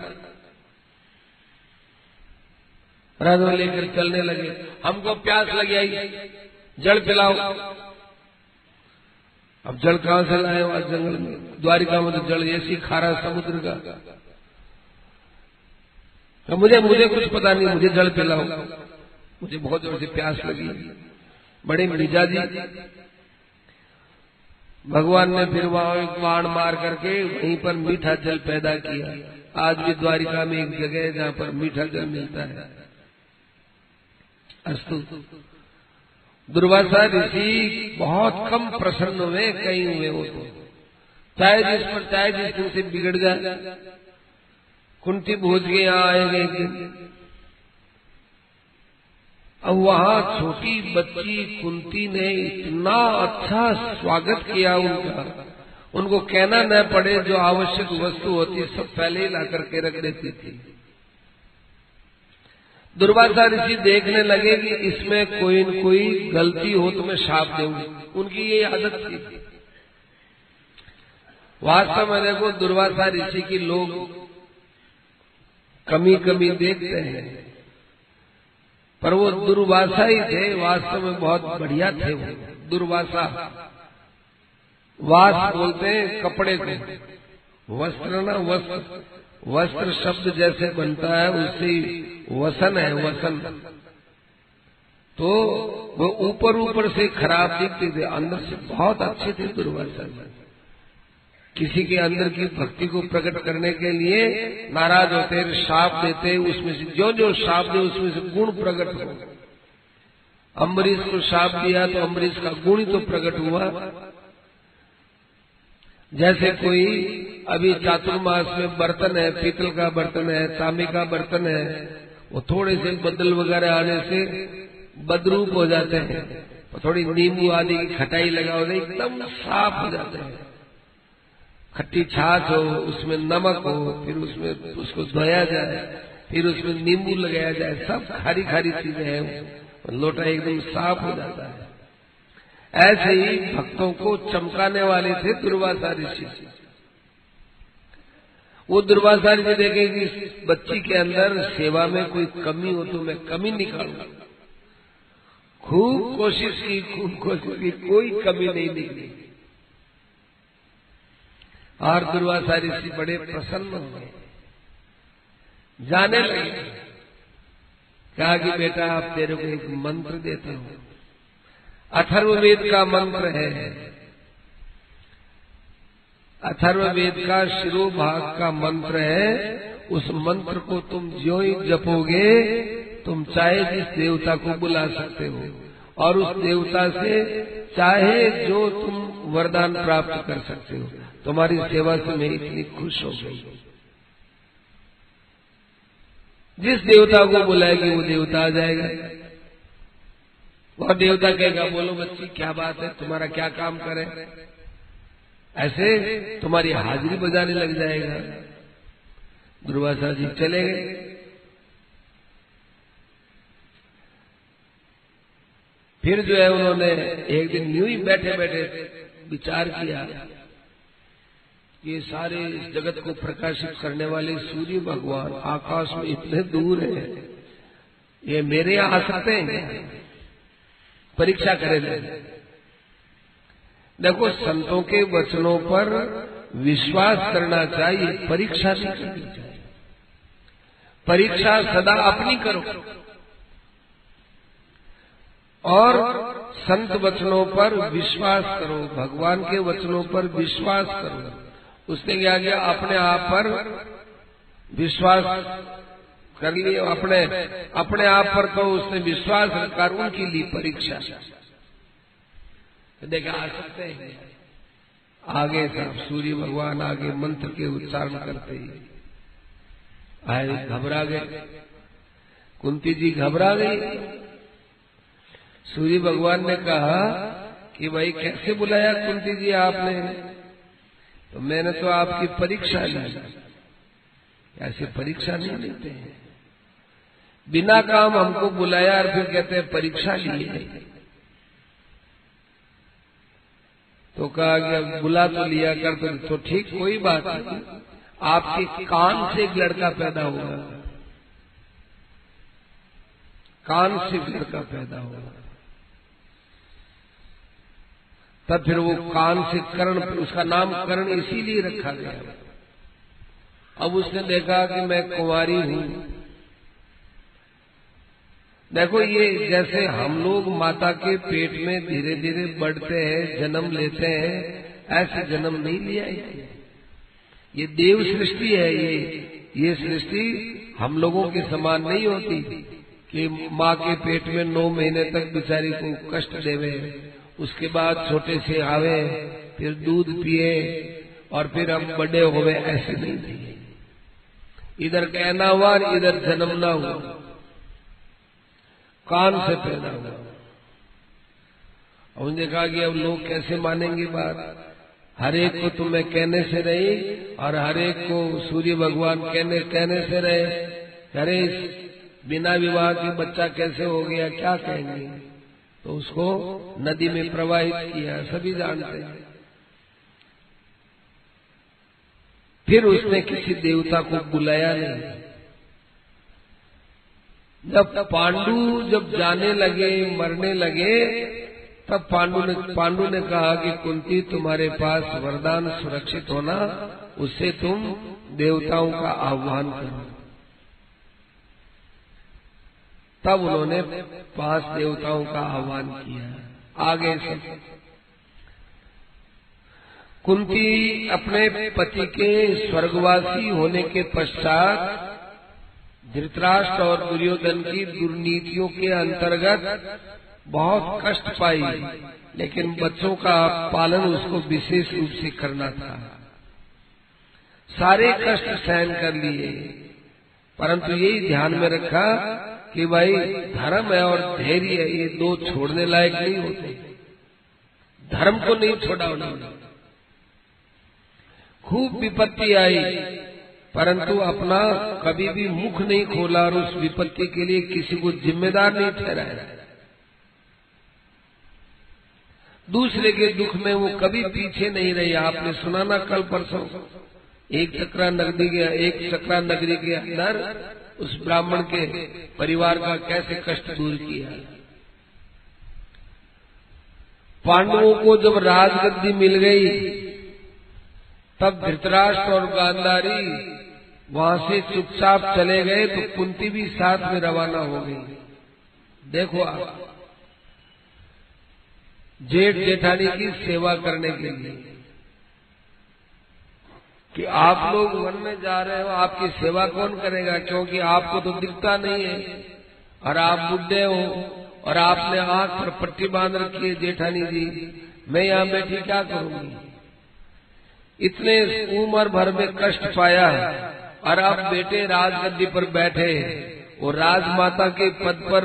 रथ लेकर चलने लगे। हमको प्यास लगी आई, जल पिलाओ। अब जल कहां से लाए आज जंगल में? द्वारिका में तो जल ऐसी खारा समुद्र का। तो मुझे कुछ पता नहीं, मुझे जल पिलाओ, मुझे बहुत जोर से प्यास लगी। बड़े मिजाजी भगवान ने फिर वहां एक बाण मार करके वहीं पर मीठा जल पैदा किया। आज भी द्वारिका में एक जगह है जहां पर मीठा जल मिलता है। अस्तु, दुर्वासा ऋषि बहुत कम प्रसन्न हुए, कहीं हुए वो तो चाहे जिस दिन से बिगड़ जाए। कुंती भोज के यहाँ आएंगे एक दिन। अब वहां छोटी बच्ची कुंती ने इतना अच्छा स्वागत किया उनका, उनको कहना न पड़े, जो आवश्यक वस्तु होती सब पहले ही ला करके रख देती थी। दुर्वासा ऋषि देखने लगे कि इसमें कोई न कोई गलती हो तो मैं शाप दूंगी। उनकी ये आदत थी। वास्तव में देखो, दुर्वासा ऋषि की लोग कमी देखते हैं, पर वो दुर्वासा ही थे। वास्तव में बहुत बढ़िया थे वो दुर्वासा। वास बोलते हैं कपड़े को, वस्त्र ना वस्त्र शब्द जैसे बनता है उससे वसन है, वसन। तो वो ऊपर से खराब दिखते थे, अंदर से बहुत अच्छे थे दुर्वासा। किसी के अंदर की भक्ति को प्रकट करने के लिए नाराज होते, शाप देते, उसमें से जो शाप दे उसमें से गुण प्रकट हो। अम्बरीश को शाप दिया तो अम्बरीश का गुण ही तो प्रकट हुआ। जैसे कोई अभी चातुर्मास में बर्तन है, पीतल का बर्तन है, तांबे का बर्तन है, वो थोड़े से बदल वगैरह आने से बदरूप हो जाते हैं। थोड़ी नींबू आदि की खटाई लगाओ, एकदम साफ हो जाते हैं। खट्टी छाछ हो, उसमें नमक हो, फिर उसमें उसको धोया जाए, फिर उसमें नींबू लगाया जाए, सब खारी खारी चीजें हैं, लोटा एकदम साफ हो जाता है। ऐसे ही भक्तों को चमकाने वाले थे दुर्वासा ऋषि। वो दुर्वासा ऋषि देखे कि इस बच्ची के अंदर सेवा में कोई कमी हो तो मैं कमी निकालूंगा। खूब कोशिश की, कोई कमी नहीं निकली। और दुर्वासा ऋषि बड़े प्रसन्न हुए, जाने लगे। कहा कि बेटा आप तेरे को एक मंत्र देता हूं, अथर्ववेद का मंत्र है। अथर्ववेद का शिरोभाग का मंत्र है, उस मंत्र को तुम ज्यों ही जपोगे, तुम चाहे जिस देवता को बुला सकते हो और उस देवता से चाहे जो तुम वरदान प्राप्त कर सकते हो। तुम्हारी सेवा से मैं इतनी खुश हो गई। जिस देवता को बुलाएगी वो देवता आ जाएगा। और देवता कहेगा, बोलो बच्ची क्या बात है, तुम्हारा क्या काम करे, ऐसे तुम्हारी हाजिरी बजाने लग जाएगा। दुर्वासा जी चले गए। फिर जो है उन्होंने एक दिन यूं ही बैठे बैठे विचार किया कि सारे इस जगत को प्रकाशित करने वाले सूर्य भगवान आकाश में इतने दूर हैं, ये मेरे यहां आ सकते हैं? परीक्षा करें। देखो, संतों के वचनों पर विश्वास करना चाहिए, परीक्षा नहीं करनी चाहिए। परीक्षा सदा अपनी करो और संत वचनों पर विश्वास करो, भगवान के वचनों पर विश्वास करो। उसने क्या किया, अपने आप पर विश्वास कर लिया। अपने आप पर तो उसने विश्वास कर उनकी ली परीक्षा। देखा आ सकते हैं। आगे सब सूर्य भगवान आगे मंत्र के उच्चारण करते ही आए, घबरा गए। कुंती जी घबरा गई। सूर्य भगवान ने कहा कि भाई कैसे बुलाया कुंती जी आपने? तो मैंने तो आपकी परीक्षा ली। ऐसे परीक्षा नहीं लेते हैं, बिना काम हमको बुलाया और फिर कहते हैं परीक्षा लिए। तो कहा कि बुला तो लिया कर, तो ठीक, कोई बात नहीं, आपके कान से एक लड़का पैदा होगा, कान से एक लड़का पैदा होगा। तब फिर वो कान से कर्ण, उसका नाम कर्ण इसीलिए रखा गया। अब उसने देखा कि मैं कुंवारी हूं। देखो, ये जैसे हम लोग माता के पेट में धीरे धीरे बढ़ते हैं, जन्म लेते हैं, ऐसे जन्म नहीं लिया है। ये देव सृष्टि है। ये सृष्टि हम लोगों के समान नहीं होती कि माँ के पेट में 9 महीने तक बेचारी को कष्ट देवे, उसके बाद छोटे से आवे, फिर दूध पिए और फिर हम बड़े होवे। ऐसे नहीं थी। इधर कहना हुआ, इधर जन्म ना हुआ, कान से पैदा हुआ। और उन्होंने कहा कि अब लोग कैसे मानेंगे बात? हर एक को तो मैं कहने से रही और हर एक को सूर्य भगवान कहने से रहे। अरे बिना विवाह के बच्चा कैसे हो गया, क्या कहेंगे? तो उसको नदी में प्रवाहित किया, सभी जानते हैं। फिर उसने किसी देवता को बुलाया नहीं। जब पांडु जाने लगे, मरने लगे, तब पांडु ने कहा कि कुंती, तुम्हारे पास वरदान सुरक्षित होना, उससे तुम देवताओं का आह्वान करो। तब उन्होंने 5 देवताओं का आह्वान किया। आगे से कुंती अपने पति के स्वर्गवासी होने के पश्चात धृतराष्ट्र और दुर्योधन की दुर्नीतियों के अंतर्गत बहुत कष्ट पाई, लेकिन बच्चों का पालन उसको विशेष रूप से करना था। सारे कष्ट सहन कर लिए, परंतु यही ध्यान में रखा कि भाई धर्म है और धैर्य, ये 2 छोड़ने लायक नहीं होते। धर्म को नहीं छोड़ा उन्होंने। खूब विपत्ति आई, परंतु अपना कभी भी मुख नहीं खोला और उस विपत्ति के लिए किसी को जिम्मेदार नहीं ठहराया। दूसरे के दुख में वो कभी पीछे नहीं रही। आपने सुना ना कल परसों, एक चक्रा नगरी के अंदर उस ब्राह्मण के परिवार का कैसे कष्ट दूर किया। पांडवों को जब राजगद्दी मिल गई, तब धृतराष्ट्र और गांधारी वहां से चुपचाप चले गए, तो कुंती भी साथ में रवाना हो गई। देखो आप, जेठ जेठानी की सेवा करने के लिए। कि आप लोग वन में जा रहे हो, आपकी सेवा कौन करेगा, क्योंकि आपको तो दिखता नहीं है और आप बुढ़े हो और आपने आंख पर पट्टी बांध रखी है। जेठानी जी, मैं यहाँ बैठी क्या करूंगी? इतने उम्र भर में कष्ट पाया और अब बेटे राजगद्दी पर बैठे और राजमाता के पद पर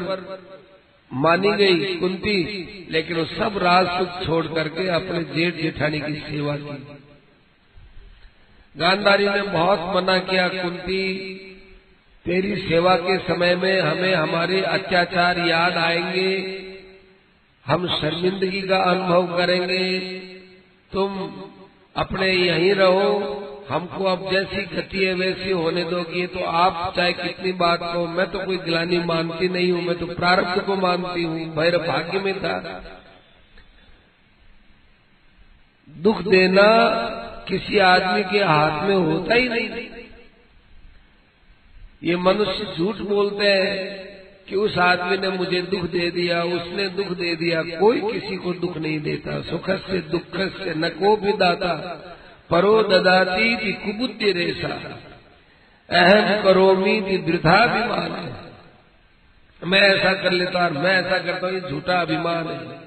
मानी गई कुंती, लेकिन वो सब राज सुख छोड़ करके अपने जेठ जेठानी की सेवा की। गांधारी ने बहुत मना किया, कुंती तेरी सेवा के समय में हमें हमारे अत्याचार याद आएंगे, हम शर्मिंदगी का अनुभव करेंगे, तुम अपने यहीं रहो, हमको अब जैसी गति है वैसी होने दोगी। तो आप चाहे कितनी बात कहो, मैं तो कोई ग्लानि मानती नहीं हूं, मैं तो प्रारब्ध को मानती हूं, मेरे भाग्य में था। दुख देना किसी आदमी के हाथ में होता ही नहीं। ये मनुष्य झूठ बोलते हैं कि उस आदमी ने मुझे दुख दे दिया, उसने दुख दे दिया। कोई किसी को दुख नहीं देता। सुख से दुख से न को भी दाता, परो ददाती थी कुबुद्धि रेसा, अहम करोमी थी वृथा अभिमान है। मैं ऐसा कर लेता और मैं ऐसा करता हूं, ये झूठा अभिमान है।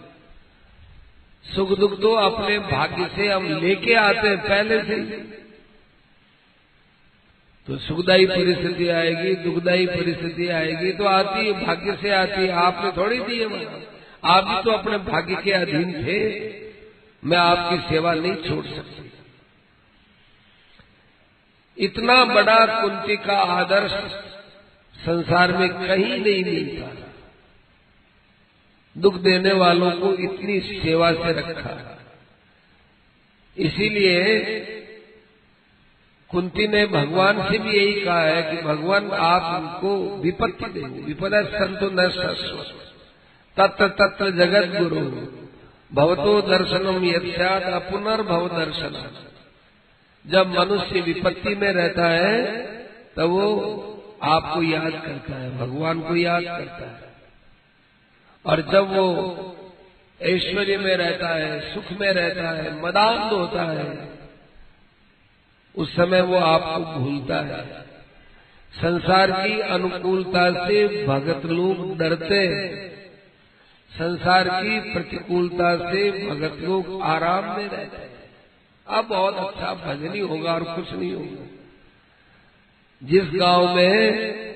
सुख दुख तो अपने भाग्य से हम लेके आते हैं पहले से। तो सुखदायी परिस्थिति आएगी, दुखदायी परिस्थिति आएगी तो आती है, भाग्य से आती है। आपने थोड़ी दी है, आप भी तो अपने भाग्य के अधीन थे। मैं आपकी सेवा नहीं छोड़ सकती। इतना बड़ा कुंती का आदर्श संसार में कहीं नहीं मिलता। दुख देने वालों को इतनी सेवा से रखा। इसीलिए कुंती ने भगवान से भी यही कहा है कि भगवान आप हमको विपत्ति देंगे। विपदा संतो न तत्र तत्र जगत गुरु भवतो दर्शनम यत्स्यात् अपुनर्भव दर्शन। जब मनुष्य विपत्ति में रहता है तब वो आपको याद करता है, भगवान को याद करता है। और जब वो ऐश्वर्य में रहता है, सुख में रहता है, मदान्ध होता है, उस समय वो आपको भूलता है। संसार की अनुकूलता से भगत लोग डरते हैं, संसार की प्रतिकूलता से भगत लोग आराम में रहते हैं। अब बहुत अच्छा भजन ही होगा और कुछ नहीं होगा। जिस गांव में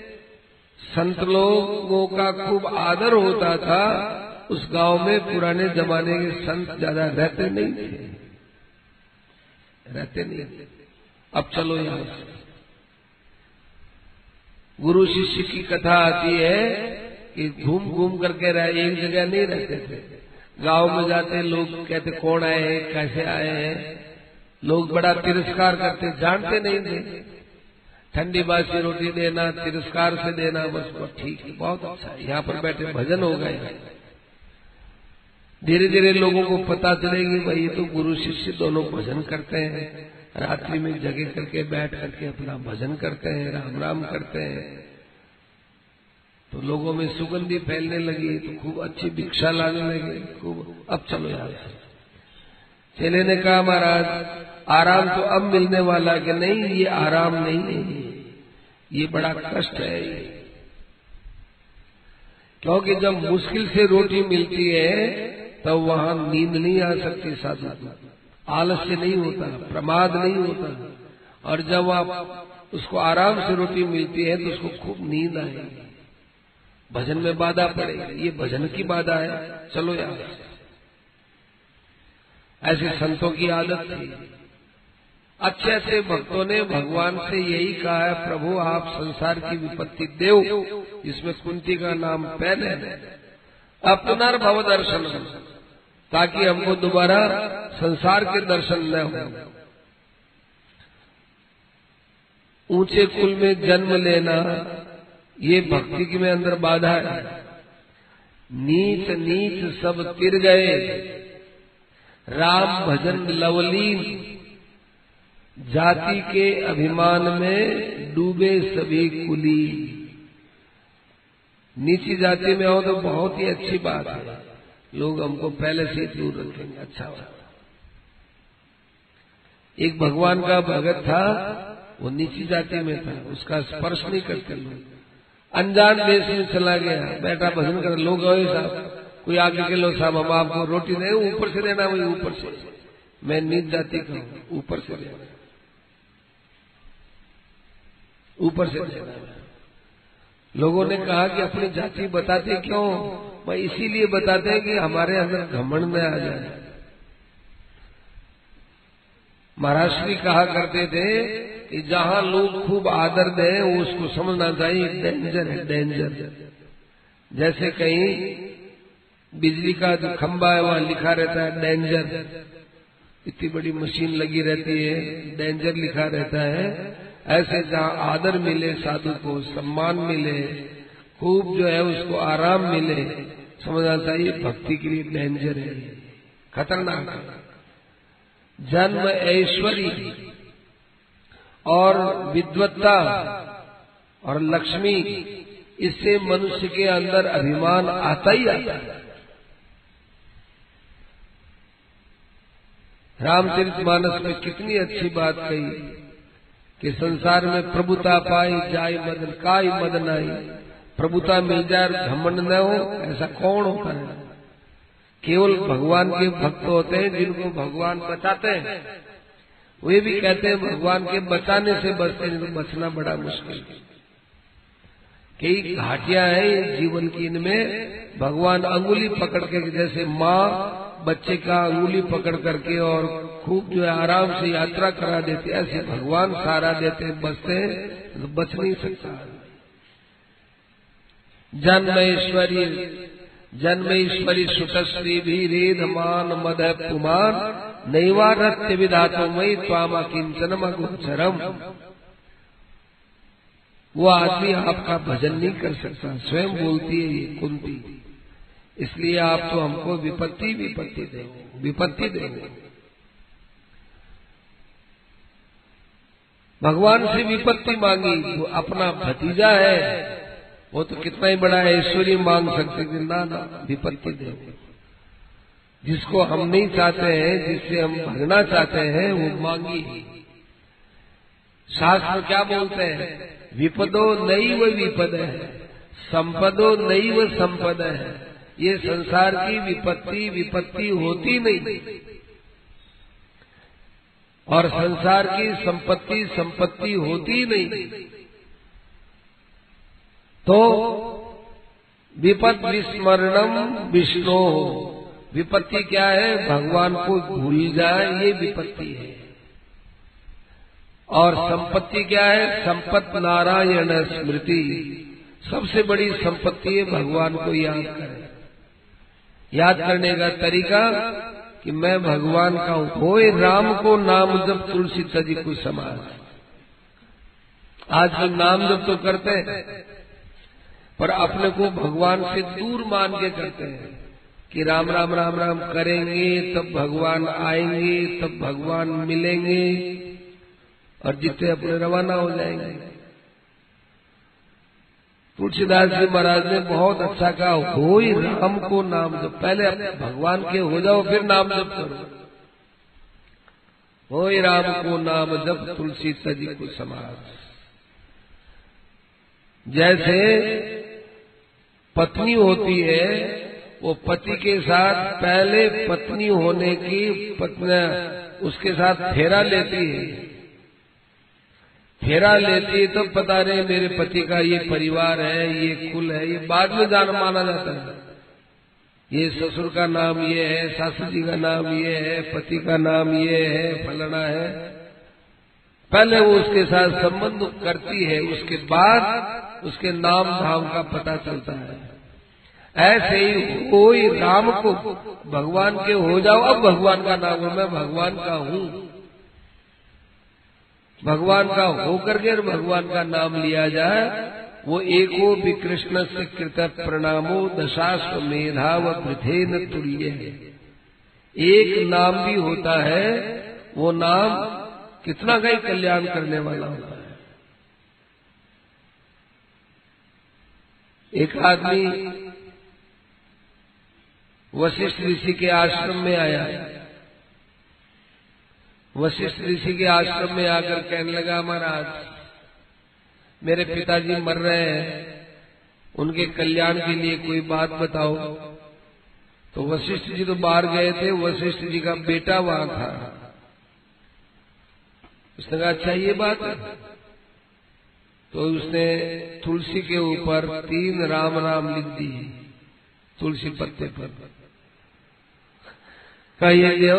संत लोगों का खूब आदर होता था, उस गांव में पुराने जमाने के संत ज्यादा रहते नहीं थे, रहते नहीं थे। अब चलो यहां से गुरु शिष्य की कथा आती है कि घूम घूम करके एक जगह नहीं रहते थे। गांव में जाते लोग कहते कौन आए हैं, कैसे आए हैं। लोग बड़ा तिरस्कार करते, जानते नहीं थे। ठंडी बासी रोटी देना, तिरस्कार से देना, बस ठीक है, बहुत अच्छा है, यहाँ पर बैठे भजन हो गए। धीरे धीरे लोगों को पता चलेगी भाई ये तो गुरु शिष्य दोनों भजन करते हैं, रात्रि में जगह करके बैठ करके अपना भजन करते हैं, राम राम करते हैं। तो लोगों में सुगंधी फैलने लगी, तो खूब अच्छी भिक्षा लाने लगे खूब। अब चलो यार, चेले ने कहा महाराज आराम तो अब मिलने वाला कि नहीं, ये आराम नहीं है, ये बड़ा कष्ट है। क्योंकि जब मुश्किल से रोटी मिलती है तब वहां नींद नहीं आ सकती, साधु आलस्य नहीं होता, प्रमाद नहीं होता। और जब आप उसको आराम से रोटी मिलती है तो उसको खूब नींद आएगी, भजन में बाधा पड़ेगी। ये भजन की बाधा है, चलो यार। ऐसे संतों की आदत थी। अच्छे अच्छे भक्तों ने भगवान से यही कहा है, प्रभु आप संसार की विपत्ति देव, जिसमें कुंती का नाम पहले है, अब पुनर्भव दर्शन, ताकि हमको दोबारा संसार के दर्शन न हो। ऊंचे कुल में जन्म लेना ये भक्ति के में अंदर बाधा है। नीच नीच सब तिर गए, राम भजन लवलीन, जाति के अभिमान में डूबे सभी कुली। नीची जाति में हो तो बहुत ही अच्छी बात है, लोग हमको पहले से दूर रखेंगे, अच्छा बात। एक भगवान का भगत था, वो नीची जाति में था, उसका स्पर्श नहीं करते लोग। अनजान देश में चला गया, बैठा भजन कर, लोग गए साहब, कोई आगे के लो साहब हम आपको रोटी दे, ऊपर से देना, वही ऊपर से, मैं नीच जाति का हूं, ऊपर से देना, ऊपर से देना। लोगों ने कहा कि अपनी जाति बताते क्यों? मैं इसीलिए बताते हैं कि हमारे अंदर घमंड न आ जाए। महाराष्ट्री कहा करते थे कि जहां लोग खूब आदर दें उसको समझना चाहिए डेंजर है, डेंजर। जैसे कहीं बिजली का जो खंबा है वहां लिखा रहता है डेंजर, इतनी बड़ी मशीन लगी रहती है, डेंजर लिखा रहता है। ऐसे जहां आदर मिले, साधु को सम्मान मिले, खूब जो है उसको आराम मिले, समझना चाहिए भक्ति के लिए डेंजर है, खतरनाक है। जन्म ऐश्वर्य और विद्वत्ता और लक्ष्मी, इससे मनुष्य के अंदर अभिमान आता ही आता है। रामचरितमानस में कितनी अच्छी बात कही कि संसार में प्रभुता पाई जाय मदन काय मदन आई। प्रभुता मिल जाए घमंड न हो, ऐसा कौन होता है? केवल भगवान के भक्त होते हैं जिनको भगवान बचाते हैं। वे भी कहते हैं भगवान के बचाने से बचते हैं, तो बचना बड़ा मुश्किल। कई घाटियां हैं जीवन की, इनमें भगवान अंगुली पकड़ के, जैसे माँ बच्चे का अंगुली पकड़ करके और खूब जो है आराम से यात्रा करा देते, ऐसे भगवान सहारा देते, बचते तो बच नहीं सकता। जन्मेश्वरी सुतश्री भी रेद मान मद पुमान नैवारत्य विधातो मई त्वामा किंचनम गोचरम। वो आदमी आपका भजन नहीं कर सकता, स्वयं बोलती है ये कुंती, इसलिए आप तो हमको विपत्ति विपत्ति दो, विपत्ति दो। भगवान से विपत्ति मांगी, वो अपना भतीजा है, वो तो कितना ही बड़ा ऐश्वर्य मांग सकते थे, ना विपत्ति दो। जिसको हम नहीं चाहते हैं, जिससे हम भगना चाहते हैं, वो मांगी। शास्त्र क्या बोलते हैं? विपदो नैव विपद है, संपदो नैव संपद है। ये संसार की विपत्ति होती नहीं, और संसार की संपत्ति होती नहीं। तो विपद विस्मरणम विष्णु, विपत्ति क्या है? भगवान को भूल जाए, ये विपत्ति है। और संपत्ति क्या है? संपत् नारायण स्मृति, सबसे बड़ी संपत्ति है भगवान को याद करें। याद करने का तरीका कि मैं भगवान का हूं। होए राम को नाम जब तुलसी तजी को समाज। आज हम नाम जब तो करते हैं, पर अपने को भगवान से दूर मान के करते हैं कि राम राम राम राम करेंगे तब भगवान आएंगे, तब भगवान मिलेंगे, और जितने अपने रवाना हो जाएंगे। तुलसीदास जी महाराज ने बहुत अच्छा कहा, होई राम को नाम जप। पहले भगवान के हो जाओ, फिर नाम जप करो। होई राम को नाम जप तुलसी तजी को समाज। जैसे पत्नी होती है, वो पति के साथ पहले पत्नी होने की पत्नी उसके साथ फेरा लेती है। फेरा लेती है तब पता रहे मेरे पति का ये परिवार है, ये कुल है, ये बाद में जान माना जाता है। ये ससुर का नाम ये है, सासू जी का नाम ये है, पति का नाम ये है, फलाना है। पहले वो उसके साथ संबंध करती है, उसके बाद उसके नाम धाम का पता चलता है। ऐसे ही कोई राम को भगवान के हो जाओ, अब भगवान का नाम, मैं भगवान का हूं। भगवान का होकर के भगवान का नाम लिया जाए, वो एको विकृष्ण से कृत प्रणामो दशाश्व मेधाव वृथेन तुल्य है। एक नाम भी होता है, वो नाम कितना का ही कल्याण करने वाला होता है। एक आदमी वशिष्ठ ऋषि के आश्रम में आया, वशिष्ठ ऋषि के आश्रम में आकर कहने लगा, महाराज मेरे पिताजी मर रहे हैं, उनके कल्याण के लिए कोई बात बताओ। तो वशिष्ठ जी तो बाहर गए थे, वशिष्ठ जी का बेटा वहां था। उसने कहा अच्छा ये बात है। तो उसने तुलसी के ऊपर 3 राम राम लिख दी तुलसी पत्ते पर। कहिए जो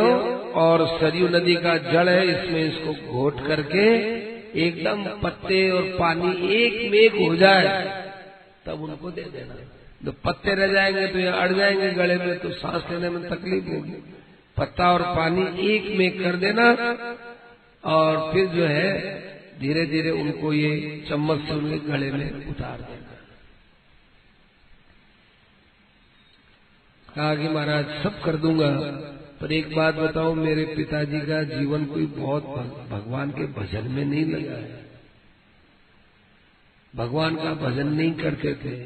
और सरयू नदी का जड़ है, इसमें इसको घोट करके एकदम पत्ते और पानी एक में एक हो जाए तब उनको दे देना। तो पत्ते रह जाएंगे तो यहाँ अड़ जाएंगे गले में, तो सांस लेने में तकलीफ होगी। पत्ता और पानी एक में कर देना और फिर जो है धीरे धीरे उनको ये चम्मच से उनके गले में उतार देना। कहा कि महाराज सब कर दूंगा, पर एक बात बताओ, मेरे पिताजी का जीवन कोई बहुत भगवान के भजन में नहीं लगा है, भगवान का भजन नहीं करते थे।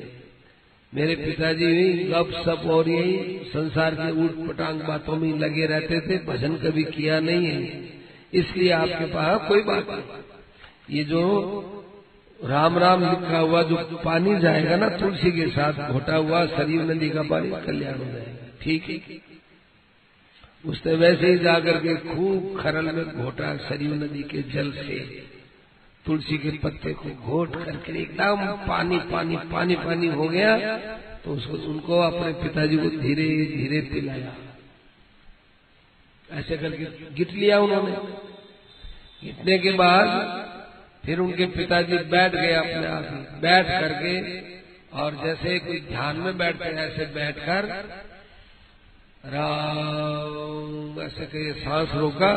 मेरे पिताजी यही गप सप और यही संसार के ऊट पटांग बातों में लगे रहते थे, भजन कभी किया नहीं है। इसलिए आपके पास कोई बात नहीं, ये जो राम राम लिखा हुआ जो पानी जाएगा ना तुलसी के साथ घोटा हुआ सरयू नदी का पानी, कल्याण हो जाएगा। ठीक है। उसने वैसे ही जाकर के खूब खरल में घोटा सरयू नदी के जल से तुलसी के पत्ते को घोट करके एकदम पानी पानी पानी पानी हो गया। तो उनको अपने पिताजी को धीरे धीरे पिलाया। ऐसे करके गिट लिया उन्होंने। गिटने के बाद फिर उनके पिताजी बैठ गए अपने आप ही, बैठ करके और जैसे कोई ध्यान में बैठते हैं ऐसे बैठकर राम ऐसे कहे सांस रोका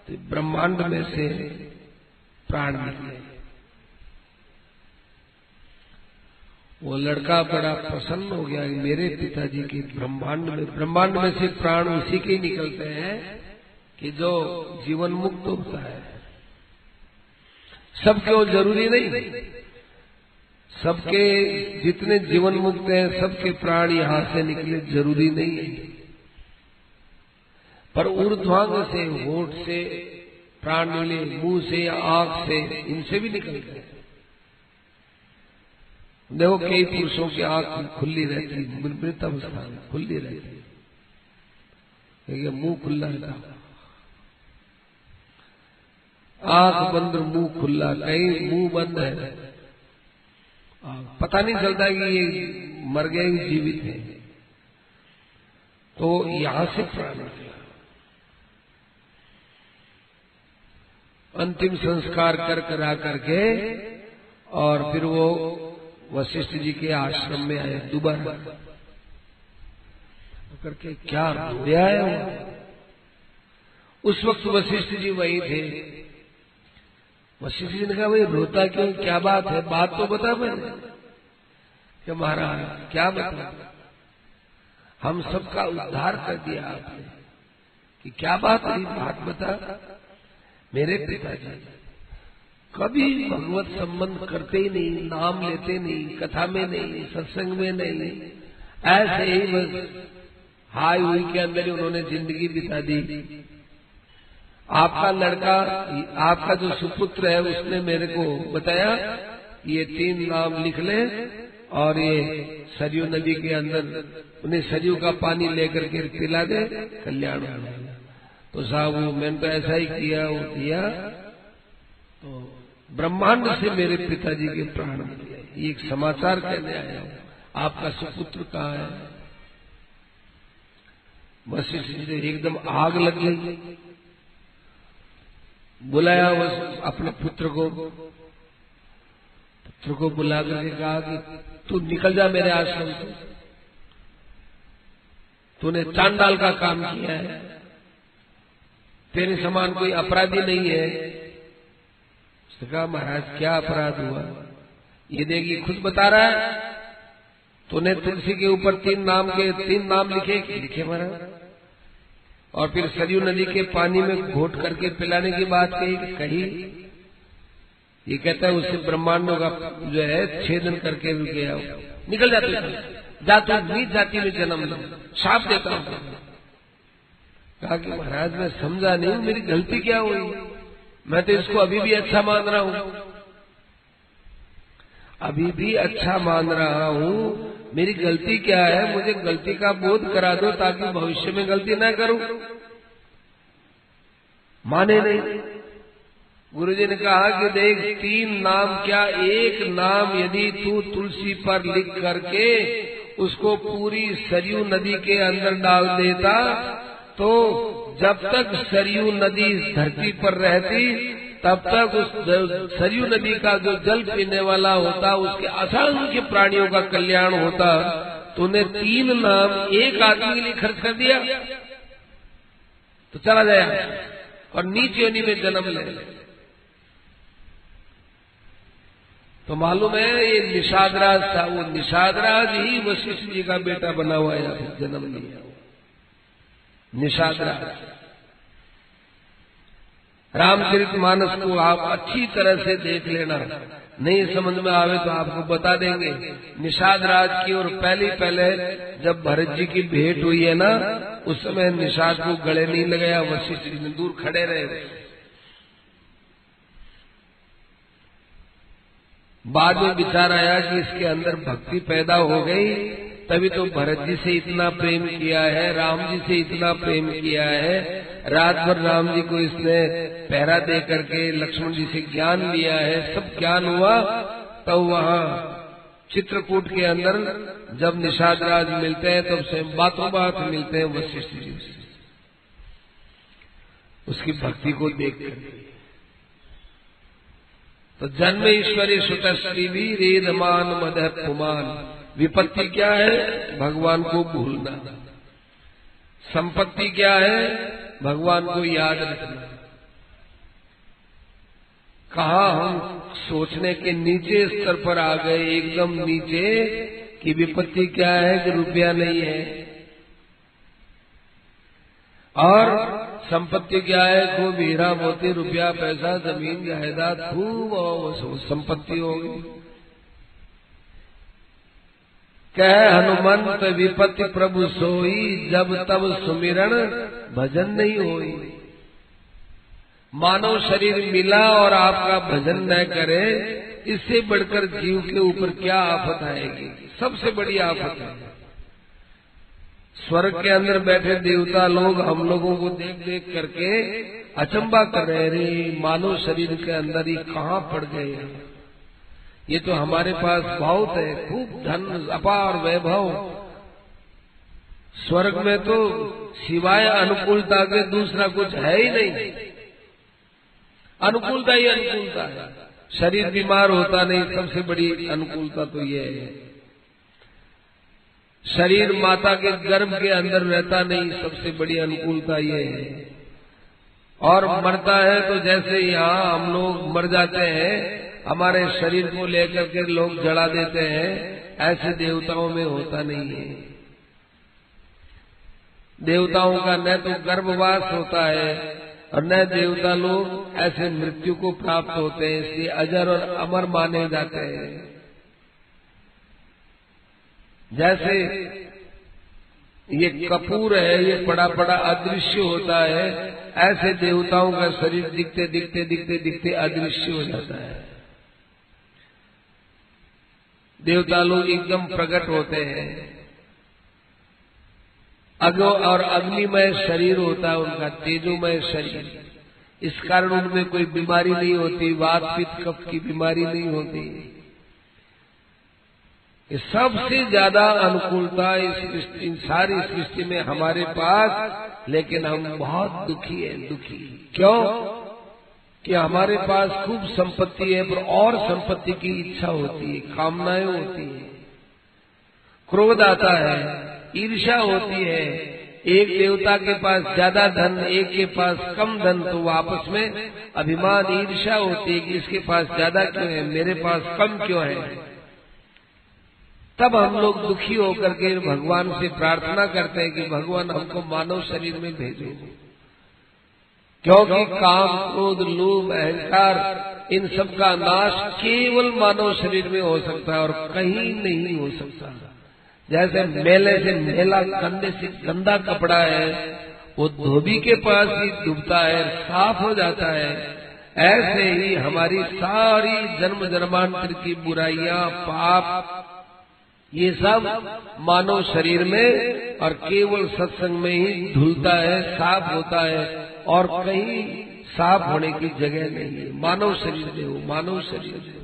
तो ब्रह्मांड में से प्राण निकले। वो लड़का बड़ा प्रसन्न हो गया, मेरे पिताजी के ब्रह्मांड में से प्राण उसी के निकलते हैं कि जो जीवन मुक्त होता है। सबके वो जरूरी नहीं, सबके जितने जीवन मुक्त हैं सबके प्राण यहां से निकले जरूरी नहीं है, पर ऊर्ध्वांग से होठ से प्राण निकले, मुंह से या आंख से, इनसे भी निकल गए। देखो कई पुरुषों की आंख खुली रहती, मृत अवस्था में खुली रहती, मुंह खुला रहता, आंख बंद मुंह खुला, कहीं मुंह बंद है, पता नहीं चलता कि ये मर गए जीवित है। तो यहां से प्राण निकला। अंतिम संस्कार कर करा करके और फिर वो वशिष्ठ जी के आश्रम में आए दोबारा करके। क्या रोया है उस वक्त वशिष्ठ जी वही थे। वशिष्ठ जी ने कहा भाई रोता क्यों, क्या बात है, बात तो बता मैंने। कि महाराज क्या बता, हम सबका उद्धार कर दिया आपने, कि क्या बात है, बात बता। मेरे पिताजी कभी भगवत संबंध करते ही नहीं, नाम लेते नहीं, कथा में नहीं, सत्संग में नहीं, ऐसे ही बस हाय हुई के अंदर ही उन्होंने जिंदगी बिता दी। आपका लड़का, आपका जो सुपुत्र है, उसने मेरे को बताया ये 3 नाम लिख ले और ये सरयू नदी के अंदर उन्हें सरयू का पानी लेकर के पिला दे, कल्याण हो जाएगा। तो साहब वो मैंने तो ऐसा ही किया, वो दिया, तो ब्रह्मांड से मेरे पिताजी के प्राण निकले। ये एक समाचार कहने आया हूं, आपका सुपुत्र कहाँ है। वशिष्ठ जी से एकदम आग लग गई। बुलाया अपने पुत्र को बुला करके कहा कि तू निकल जा मेरे आश्रम से, तूने चांडाल का काम किया है, तेरे समान कोई अपराधी नहीं है। उसने कहा महाराज क्या अपराध हुआ, ये देखिए खुद बता रहा है, तूने तुलसी के ऊपर 3 नाम लिखे महाराज, और फिर सरयू नदी के पानी में घोट करके पिलाने की बात कही। ये कहता है उससे ब्रह्मांडों का जो है छेदन करके गया, निकल जा तू नीच जाति में जन्म लो, शाप देता हूं। कहा कि महाराज मैं समझा नहीं हूं, मेरी गलती क्या हुई, मैं तो इसको अभी भी अच्छा मान रहा हूं, अभी भी अच्छा मान रहा हूं, मेरी गलती क्या है, मुझे गलती का बोध करा दो ताकि भविष्य में गलती ना करूं। माने नहीं। गुरुजी ने कहा कि देख, 3 नाम क्या, एक नाम यदि तू तुलसी पर लिख करके उसको पूरी सरयू नदी के अंदर डाल देता तो जब तक सरयू नदी धरती पर रहती तब तक उस सरयू नदी का जो जल पीने वाला होता उसके असंख्य प्राणियों का कल्याण होता। तूने 3 नाम एक आदमी के लिए खर्च कर दिया तो चला जाए और नीच योनि में जन्म ले। तो मालूम है ये निषादराज था, वो निषादराज ही वशिष्ठ जी का बेटा बना हुआ है, जन्म लिया निषादराज। रामचरितमानस को आप अच्छी तरह से देख लेना, नहीं समझ में आवे तो आपको बता देंगे। निषादराज की और पहले जब भरत जी की भेंट हुई है ना, उस समय निषाद को गले नहीं लगाया, वशिष्ठ जी ने दूर खड़े रहे। बाद में विचार आया कि इसके अंदर भक्ति पैदा हो गई, तभी तो भरत जी से इतना प्रेम किया है, राम जी से इतना प्रेम किया है। रात भर राम जी को इसने पहरा दे करके लक्ष्मण जी से ज्ञान लिया है, सब ज्ञान हुआ। तब वहाँ चित्रकूट के अंदर जब निषादराज मिलते हैं तब से बातों बात मिलते हैं वशिष्ठ जी से, उसकी भक्ति को देख कर। तो जन्म ईश्वरी सुतश्री भी रेदमान मदह पुमान। विपत्ति क्या है, भगवान को भूलना। संपत्ति क्या है, भगवान को याद रखना। कहा हम सोचने के नीचे स्तर पर आ गए, एकदम नीचे, कि विपत्ति क्या है कि रुपया नहीं है, और संपत्ति क्या है, खूब हीरा मोती रुपया पैसा जमीन जायदाद खूब और संपत्ति होगी। कह हनुमंत विपत्ति प्रभु सोई, जब तब सुमिरन भजन नहीं होई। मानव शरीर मिला और आपका भजन न करे, इससे बढ़कर जीव के ऊपर क्या आफत आएगी, सबसे बड़ी आफत है। स्वर्ग के अंदर बैठे देवता लोग हम लोगों को देख देख करके अचंबा कर रहे, रे मानव शरीर के अंदर ही कहाँ पड़ गए, ये तो हमारे पास बहुत है, खूब धन अपार वैभव। स्वर्ग में तो सिवाय अनुकूलता के दूसरा कुछ है ही नहीं, अनुकूलता ही अनुकूलता है। शरीर बीमार होता नहीं, सबसे बड़ी अनुकूलता तो ये है। शरीर माता के गर्भ के अंदर रहता नहीं, सबसे बड़ी अनुकूलता ये है। और मरता है तो जैसे यहाँ हम लोग मर जाते हैं, हमारे शरीर को लेकर के लोग जला देते हैं, ऐसे देवताओं में होता नहीं है। देवताओं का न तो गर्भवास होता है और न देवता लोग ऐसे मृत्यु को प्राप्त होते हैं, इसलिए अजर और अमर माने जाते हैं। जैसे ये कपूर है, ये बड़ा बड़ा अदृश्य होता है, ऐसे देवताओं का शरीर दिखते दिखते दिखते दिखते अदृश्य हो जाता है। देवता लोग एकदम प्रकट होते हैं। अग्नि और अग्निमय शरीर होता है उनका, तेजोमय शरीर। इस कारण उनमें कोई बीमारी नहीं होती, वात पित्त कफ की बीमारी नहीं होती। ये सबसे ज्यादा अनुकूलता इस सारी सृष्टि में हमारे पास, लेकिन हम बहुत दुखी है। दुखी क्यों? कि हमारे पास खूब संपत्ति है पर और संपत्ति की इच्छा होती है, कामनाएं होती है, क्रोध आता है, ईर्ष्या होती है। एक देवता के पास ज्यादा धन, एक के पास कम धन, तो वो आपस में अभिमान ईर्ष्या होती है कि इसके पास ज्यादा क्यों है, मेरे पास कम क्यों है। तब हम लोग दुखी होकर के भगवान से प्रार्थना करते हैं कि भगवान हमको मानव शरीर में भेजो, क्योंकि काम क्रोध लोभ अहंकार इन सब का नाश केवल मानव शरीर में हो सकता है और कहीं नहीं हो सकता। जैसे मेले से मेला, गंदे से गंदा कपड़ा है वो धोबी के पास ही डूबता है, साफ हो जाता है। ऐसे ही हमारी सारी जन्म जन्मांतर की बुराइयां, पाप, ये सब मानव शरीर में और केवल सत्संग में ही धुलता है, साफ होता है, और कहीं साफ होने की जगह नहीं है। मानव शरीर में हो, मानव शरीर में।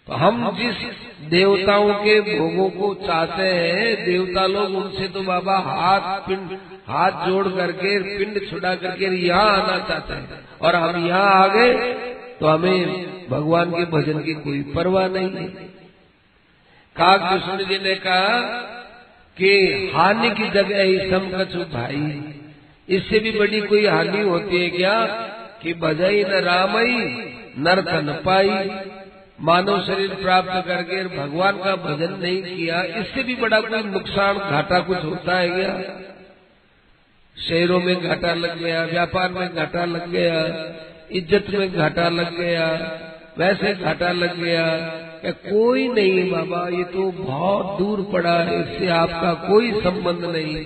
तो हम जिस देवताओं के भोगों को चाहते हैं, देवता लोग उनसे तो बाबा हाथ जोड़ करके, पिंड छुड़ा करके यहाँ आना चाहते हैं, और हम यहाँ आ गए तो हमें भगवान के भजन की कोई परवाह नहीं है। काकभूषण जी ने कहा कि हानि की जगह ही सम कछु भाई, इससे भी बड़ी कोई हानि होती है क्या कि भजई न रामई नरतन पाई। मानव शरीर प्राप्त करके भगवान का भजन नहीं किया, इससे भी बड़ा कोई नुकसान, घाटा कुछ होता है क्या? शहरों में घाटा लग गया, व्यापार में घाटा लग गया, इज्जत में घाटा लग गया, वैसे घाटा लग गया, कोई नहीं बाबा, ये तो बहुत दूर पड़ा है, इससे आपका कोई संबंध नहीं।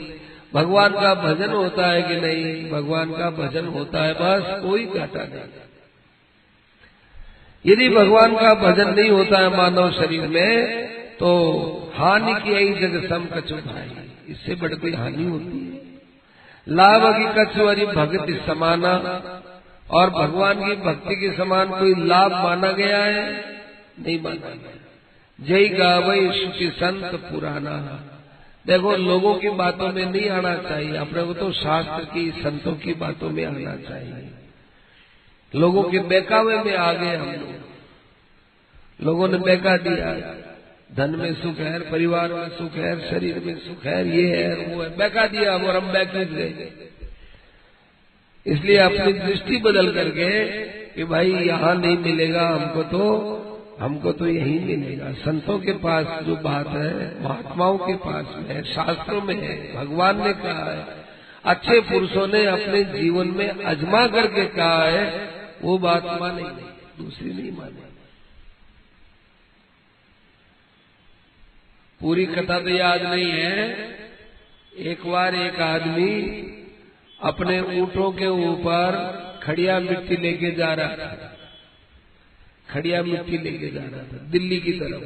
भगवान का भजन होता है कि नहीं? भगवान का भजन होता है, बस कोई घाटा नहीं। यदि भगवान का भजन नहीं होता है मानव शरीर में, तो हानि की यही जगह सम कछु भाई, इससे बढ़ कोई हानि होती है। लाभ की कछुअरी भक्ति समाना, और भगवान की भक्ति के समान कोई लाभ माना गया है? नहीं माना गया। जय गावई श्रुति संत पुराना। देखो, लोगों की बातों में नहीं आना चाहिए, अपने को तो शास्त्र की, संतों की बातों में आना चाहिए। लोगों के बहकावे में आ गए हम लोगों ने बहका दिया, धन में सुख है, परिवार में सुख है, शरीर में सुख है, ये है वो है, बहका दिया और हम बहक गए। इसलिए अपनी दृष्टि बदल करके कि भाई यहाँ नहीं मिलेगा हमको तो यही मिलेगा। संतों के पास जो बात है, महात्माओं के पास में है, शास्त्रों में है, भगवान ने कहा है, अच्छे पुरुषों ने अपने जीवन में आजमा करके कहा है, वो बात माने, दूसरी नहीं माने। पूरी कथा तो याद नहीं है। एक बार एक आदमी अपने ऊंटों के ऊपर खड़िया मिट्टी लेके जा रहा था, खड़िया मिट्टी लेके जा रहा था दिल्ली की तरफ।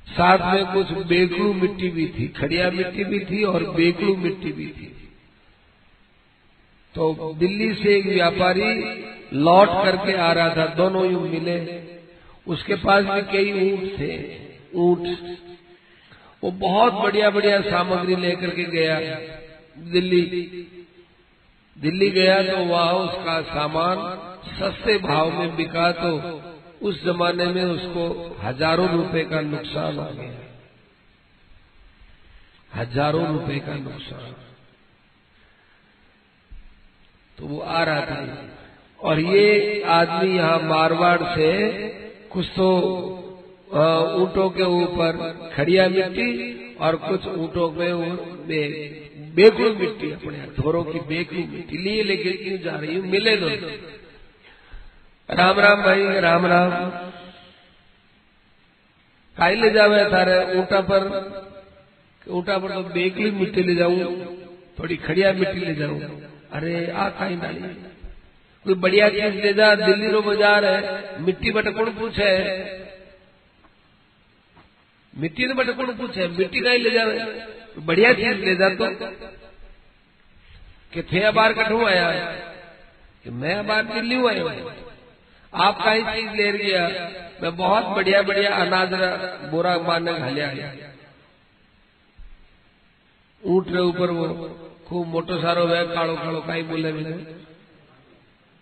साथ में कुछ बेकड़ू मिट्टी भी थी, खड़िया मिट्टी भी थी और बेकड़ू मिट्टी भी थी। तो दिल्ली से एक व्यापारी लौट करके आ रहा था, दोनों यूं मिले। उसके पास भी कई ऊंट थे, ऊंट। वो बहुत बढ़िया बढ़िया सामग्री लेकर के गया दिल्ली गया, तो वहां उसका सामान सस्ते भाव में बिका, तो उस जमाने में उसको हजारों रुपए का नुकसान आ गया, हजारों रुपए का नुकसान। तो वो आ रहा था, और ये आदमी यहाँ मारवाड़ से कुछ तो ऊंटों के ऊपर खड़िया मिट्टी और कुछ ऊंटों में बेकड़ू मिट्टी, अपने हथौरों की बेकड़ू मिट्टी लिए लेके क्यों जा रही हूँ? मिले दो। राम राम भाई, राम राम। काई ले जावे थारे ऊंटा पर तो बेकड़ी मिट्टी ले जाऊं, थोड़ी खड़िया मिट्टी ले जाऊं। अरे आ काई डाली, कोई बढ़िया चीज ले जा, दिल्ली रो बाजार है, मिट्टी बट कौन पूछे, मिट्टी बट कौन पूछे, मिट्टी काई ले जावे, बढ़िया चीज ले जा। तो कि थे बार कठू आया कि मैं बार दिल्ली आया, आप काई चीज ले गया? मैं बहुत बढ़िया बढ़िया अनाज बोरा मारने घालिया है। ऊंट रे ऊपर वो खूब मोटो सारो है, कालो कालो काई बोले मैंने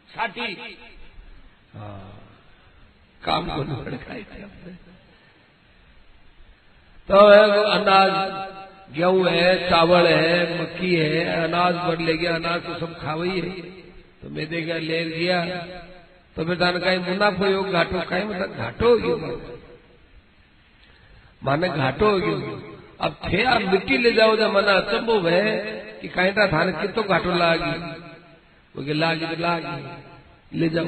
साठी। हाँ, काम को लड़काई थे। तो अनाज, गेहूं है, चावल है, मक्की है, अनाज भर ले गया, अनाज तो सब खावई है। तो मैं देखा ले गया, तो फिर दान का मुनाफो योग घाटो कहीं मतलब घाटो हो गयो, माने घाटो हो गयो। अब थे आप मिट्टी ले जाओ तो मना अचंबो है कि कहीं था थाने कितो घाटो लागी, वो लागी तो लागी ले जाओ।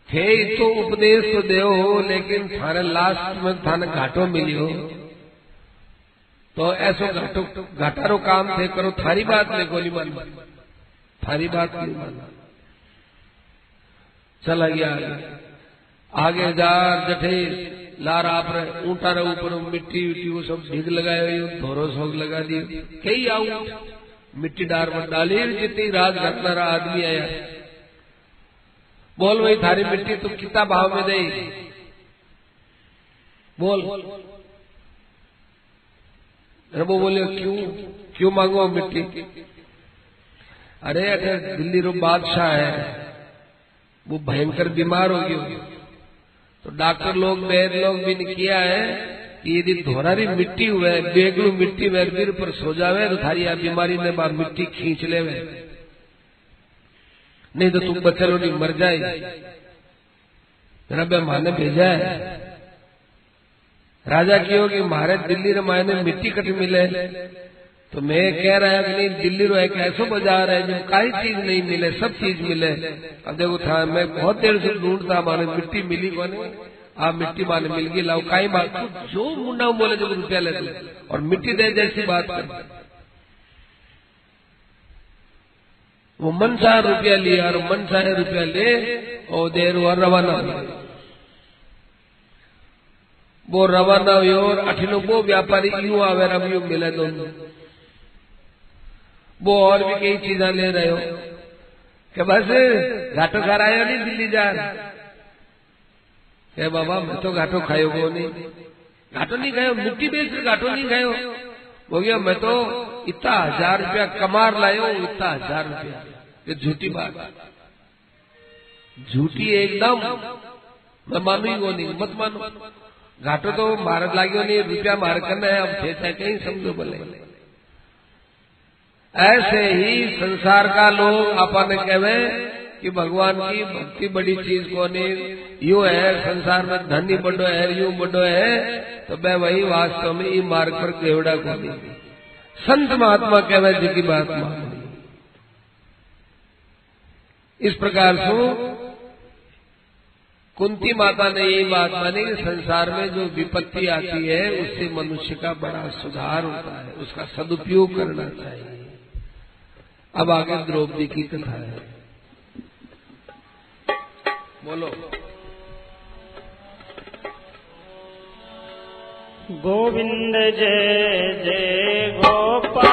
थे तो उपदेश तो देव हो, लेकिन थाने लास्ट में थाने घाटो मिलियो तो ऐसो घाटारो काम थे करो, थारी बात ने गोली मान, थारी बात नहीं माना। चला गया आगे जार जठे लार आप ऊंटा रे ऊपर मिट्टी उट्टी वो सब भीग लगाए, धोरो सोग लगा दिए, कई आऊ मिट्टी डार में डाली, जितनी रात घटना रहा आदमी आया, बोल वही थारी मिट्टी तो कितना भाव में दे, बोल। वो बोले क्यों क्यों मांगो मिट्टी? अरे अगर दिल्ली रो बादशाह है, वो भयंकर बीमार हो गयो, तो डॉक्टर लोग वैद्य लोग भी ने किया है कि यदि धोरारी मिट्टी हुए बेगलू मिट्टी वीर पर सो जावे तो थारी आ बीमारी ने बार मिट्टी खींच लेवे, नहीं तो तुम बचलो नहीं मर जाए। रबे माने भेजा है राजा की हो कि महाराज दिल्ली रे मायने मिट्टी कट मिले, तो मैं कह रहा है कि नहीं, दिल्ली रो एक ऐसो बाजार है जो कोई चीज नहीं मिले, सब चीज मिले। अब देखो था मैं बहुत देर से ढूंढता, माने मिट्टी मिली कोने, आप मिट्टी माने मिल गई, लाओ काई बात जो मुंडा बोले जो रुपया ले दो और मिट्टी दे जैसी बात कर। वो मनसा रुपया लिया और मनसा रुपया ले और देर वो रवाना हुआ। वो रवाना हुई और अठिनो वो व्यापारी यूं आवे रब यूं मिले दोनों, वो और भी कई चीजा ले रहे हो कि बस घाटो खा रहा नहीं दिल्ली जा रहा। बाबा मैं तो घाटो खायो वो नहीं, घाटो नहीं खायो, मिट्टी बेच घाटो नहीं खायो। हो गया मैं तो इतना 1000 रुपया कमार लायो, इतना 1000 रुपया, ये झूठी बात, झूठी एकदम, मैं मानू ही वो नहीं, मत मानो। घाटो तो भारत लाग्यो नहीं, रुपया मार करना है, अब थे चाहे कहीं समझो बोले। ऐसे ही संसार का लोग अपन कहे कि भगवान की भक्ति बड़ी चीज को नहीं, यूं है संसार में धन ही बड़ो है, यूं बड़ो है, तो मैं वही वास्तव में ये मार्ग पर केवड़ा को नहीं। संत महात्मा कहे जी की बात मान। इस प्रकार से कुंती माता ने ये बात मानी कि संसार में जो विपत्ति आती है उससे मनुष्य का बड़ा सुधार होता है, उसका सदुपयोग करना चाहिए। अब आगे द्रौपदी की कथा है, बोलो। गोविंद जय जय गोपाल।